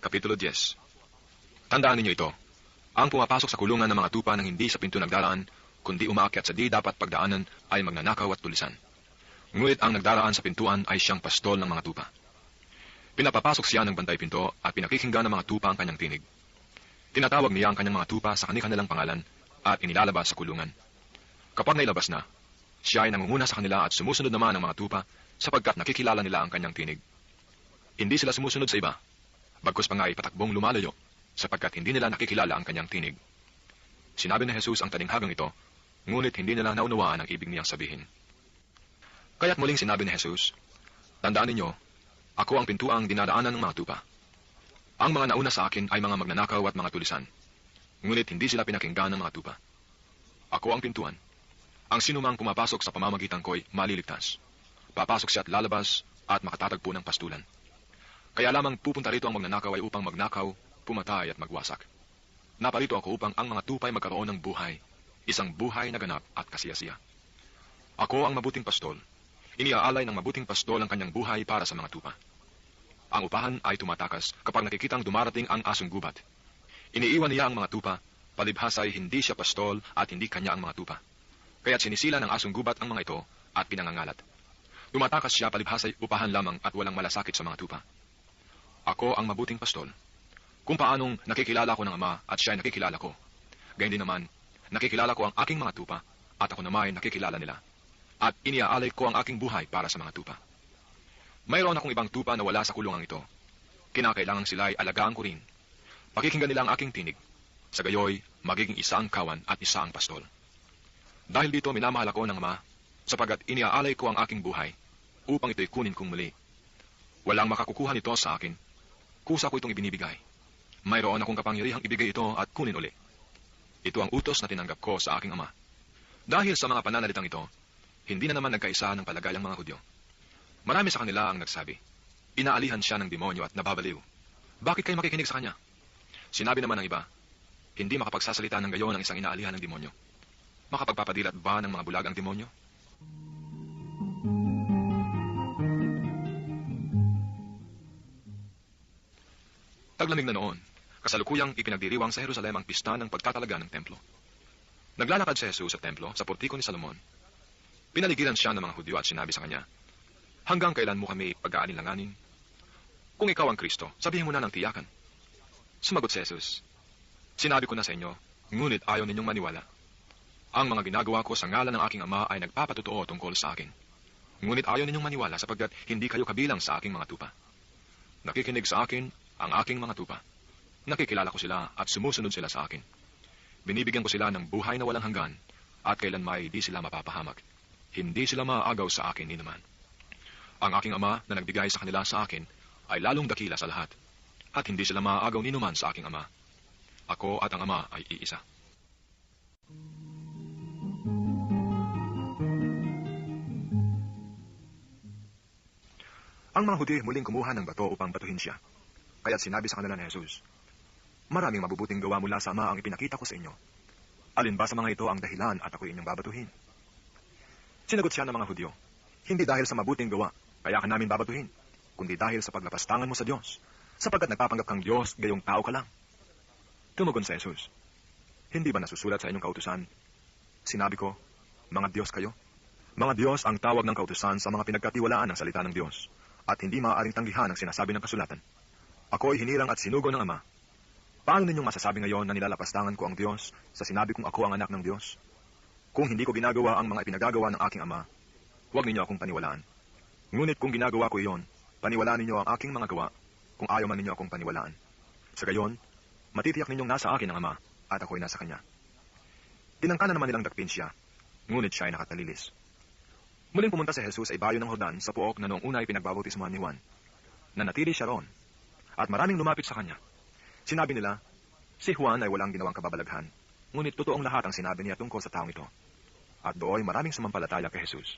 Kapitulo 10. Tandaan ninyo ito, ang pumapasok sa kulungan ng mga tupa ng hindi sa pinto nagdaraan, kundi umaakyat sa di dapat pagdaanan ay magnanakaw at tulisan. Ngunit ang nagdaraan sa pintuan ay siyang pastol ng mga tupa. Pinapapasok siya ng bantay pinto at pinakikinggan ng mga tupa ang kanyang tinig. Tinatawag niya ang kanyang mga tupa sa kanilang pangalan at inilalabas sa kulungan. Kapag nailabas na, siya ay nangunguna sa kanila at sumusunod naman ang mga tupa sapagkat nakikilala nila ang kanyang tinig. Hindi sila sumusunod sa iba, bagkus pa nga ay patakbong lumalayo sapagkat hindi nila nakikilala ang kanyang tinig. Sinabi ni Jesus ang talinghagang ito, ngunit hindi nila naunawaan ang ibig niyang sabihin. Kaya't muling sinabi ni Jesus, tandaan ninyo, ako ang pintuang dinadaanan ng mga tupa. Ang mga nauna sa akin ay mga magnanakaw at mga tulisan, ngunit hindi sila pinakinggan ng mga tupa. Ako ang pintuan. Ang sinumang pumapasok sa pamamagitan ko'y maliligtas. Papasok siya at lalabas at makatatagpo ng pastulan. Kaya lamang pupunta rito ang magnanakaw ay upang magnakaw, pumatay at magwasak. Naparito ako upang ang mga tupay magkaroon ng buhay, isang buhay na ganap at kasiyasiya. Ako ang mabuting pastol. Iniaalay ng mabuting pastol ang kanyang buhay para sa mga tupa. Ang upahan ay tumatakas kapag nakikitang dumarating ang asong gubat. Iniiwan niya ang mga tupa, palibhas ay hindi siya pastol at hindi kanya ang mga tupa. Kaya't sinisila ng asong gubat ang mga ito at pinangangalat. Tumatakas siya palibhas ay upahan lamang at walang malasakit sa mga tupa. Ako ang mabuting pastol. Kung paanong nakikilala ko ng Ama at siya ay nakikilala ko. Gayon din naman, nakikilala ko ang aking mga tupa at ako naman ay nakikilala nila. At iniaalay ko ang aking buhay para sa mga tupa. Mayroon akong ibang tupa na wala sa kulungang ito. Kinakailangang sila ay alagaan ko rin. Pakikinggan nila ang aking tinig. Sa gayoy, magiging isa ang kawan at isa ang pastol. Dahil dito minamahal ako ng Ama, sapagat iniaalay ko ang aking buhay, upang ito'y kunin kong muli. Walang makakukuha nito sa akin. Kusa ko itong ibinibigay. Mayroon akong kapangyarihang ibigay ito at kunin uli. Ito ang utos na tinanggap ko sa aking Ama. Dahil sa mga pananalitang ito, hindi na naman nagkaisa ng palagay ang mga Hudyo. Marami sa kanila ang nagsabi, inaalihan siya ng demonyo at nababaliw. Bakit kayo makikinig sa kanya? Sinabi naman ng iba, hindi makapagsasalita ng gayon ang isang inaalihan ng demonyo. Makapagpapadilat ba ng mga bulag ang demonyo? Taglamig na noon, kasalukuyang ipinagdiriwang sa Jerusalem ang pista ng pagtatalaga ng templo. Naglalakad si Jesus sa templo sa portiko ni Salomon. Pinaligiran siya ng mga Hudyo at sinabi sa kanya, hanggang kailan mo kami pag-aalinlanganin? Kung ikaw ang Kristo, sabihin mo na ng tiyakan. Sumagot si Jesus, sinabi ko na sa inyo, ngunit ayaw ninyong maniwala. Ang mga ginagawa ko sa ngalan ng aking Ama ay nagpapatotoo tungkol sa akin. Ngunit ayaw ninyong maniwala sapagkat hindi kayo kabilang sa aking mga tupa. Nakikinig sa akin ang aking mga tupa. Nakikilala ko sila at sumusunod sila sa akin. Binibigyan ko sila ng buhay na walang hanggan at kailanman di sila mapapahamak. Hindi sila maaagaw sa akin ni naman. Ang aking Ama na nagbigay sa kanila sa akin ay lalong dakila sa lahat. At hindi sila maaagaw ni naman sa aking Ama. Ako at ang Ama ay iisa. Ang mga Hudyo muling kumuha ng bato upang batuhin siya. Kaya't sinabi sa kanila ni Jesus, maraming mabubuting gawa mula sa Ama ang ipinakita ko sa inyo. Alin ba sa mga ito ang dahilan at ako inyong babatuhin? Sinagot siya ng mga Hudyo, hindi dahil sa mabuting gawa, kaya ka namin babatuhin, kundi dahil sa paglapastangan mo sa Diyos, sapagkat nagpapanggap kang Diyos, gayong tao ka lang. Tumugon sa Jesus, hindi ba nasusulat sa inyong kautusan? Sinabi ko, mga Diyos kayo. Mga Diyos ang tawag ng kautusan sa mga pinagkatiwalaan ng salita ng Diyos, at hindi maaaring tanggihan ang sinasabi ng kasulatan. Ako ay hinirang at sinugo ng Ama. Paano ninyong masasabi ngayon na nilalapastangan ko ang Diyos sa sinabi kong ako ang anak ng Diyos? Kung hindi ko ginagawa ang mga ipinagagawa ng aking Ama, huwag ninyo akong paniwalaan. Ngunit kung ginagawa ko iyon, paniwalaan ninyo ang aking mga gawa, kung ayaw man ninyo akong paniwalaan. Sa gayon, matitiyak ninyong nasa akin ang Ama, at ako'y nasa Kanya. Tinangka na naman nilang dakpin siya, ngunit siya ay nakatalilis. Muling pumunta si Jesus sa ibayo ng Jordan sa puok na noong una ay pinagbabautismuhan ni Juan. Nanatili siya roon, at maraming lumapit sa kanya. Sinabi nila, si Juan ay walang ginawang kababalaghan, ngunit totoong lahat ang sinabi niya tungkol sa taong ito. At dooy maraming sumampalataya kay Jesus.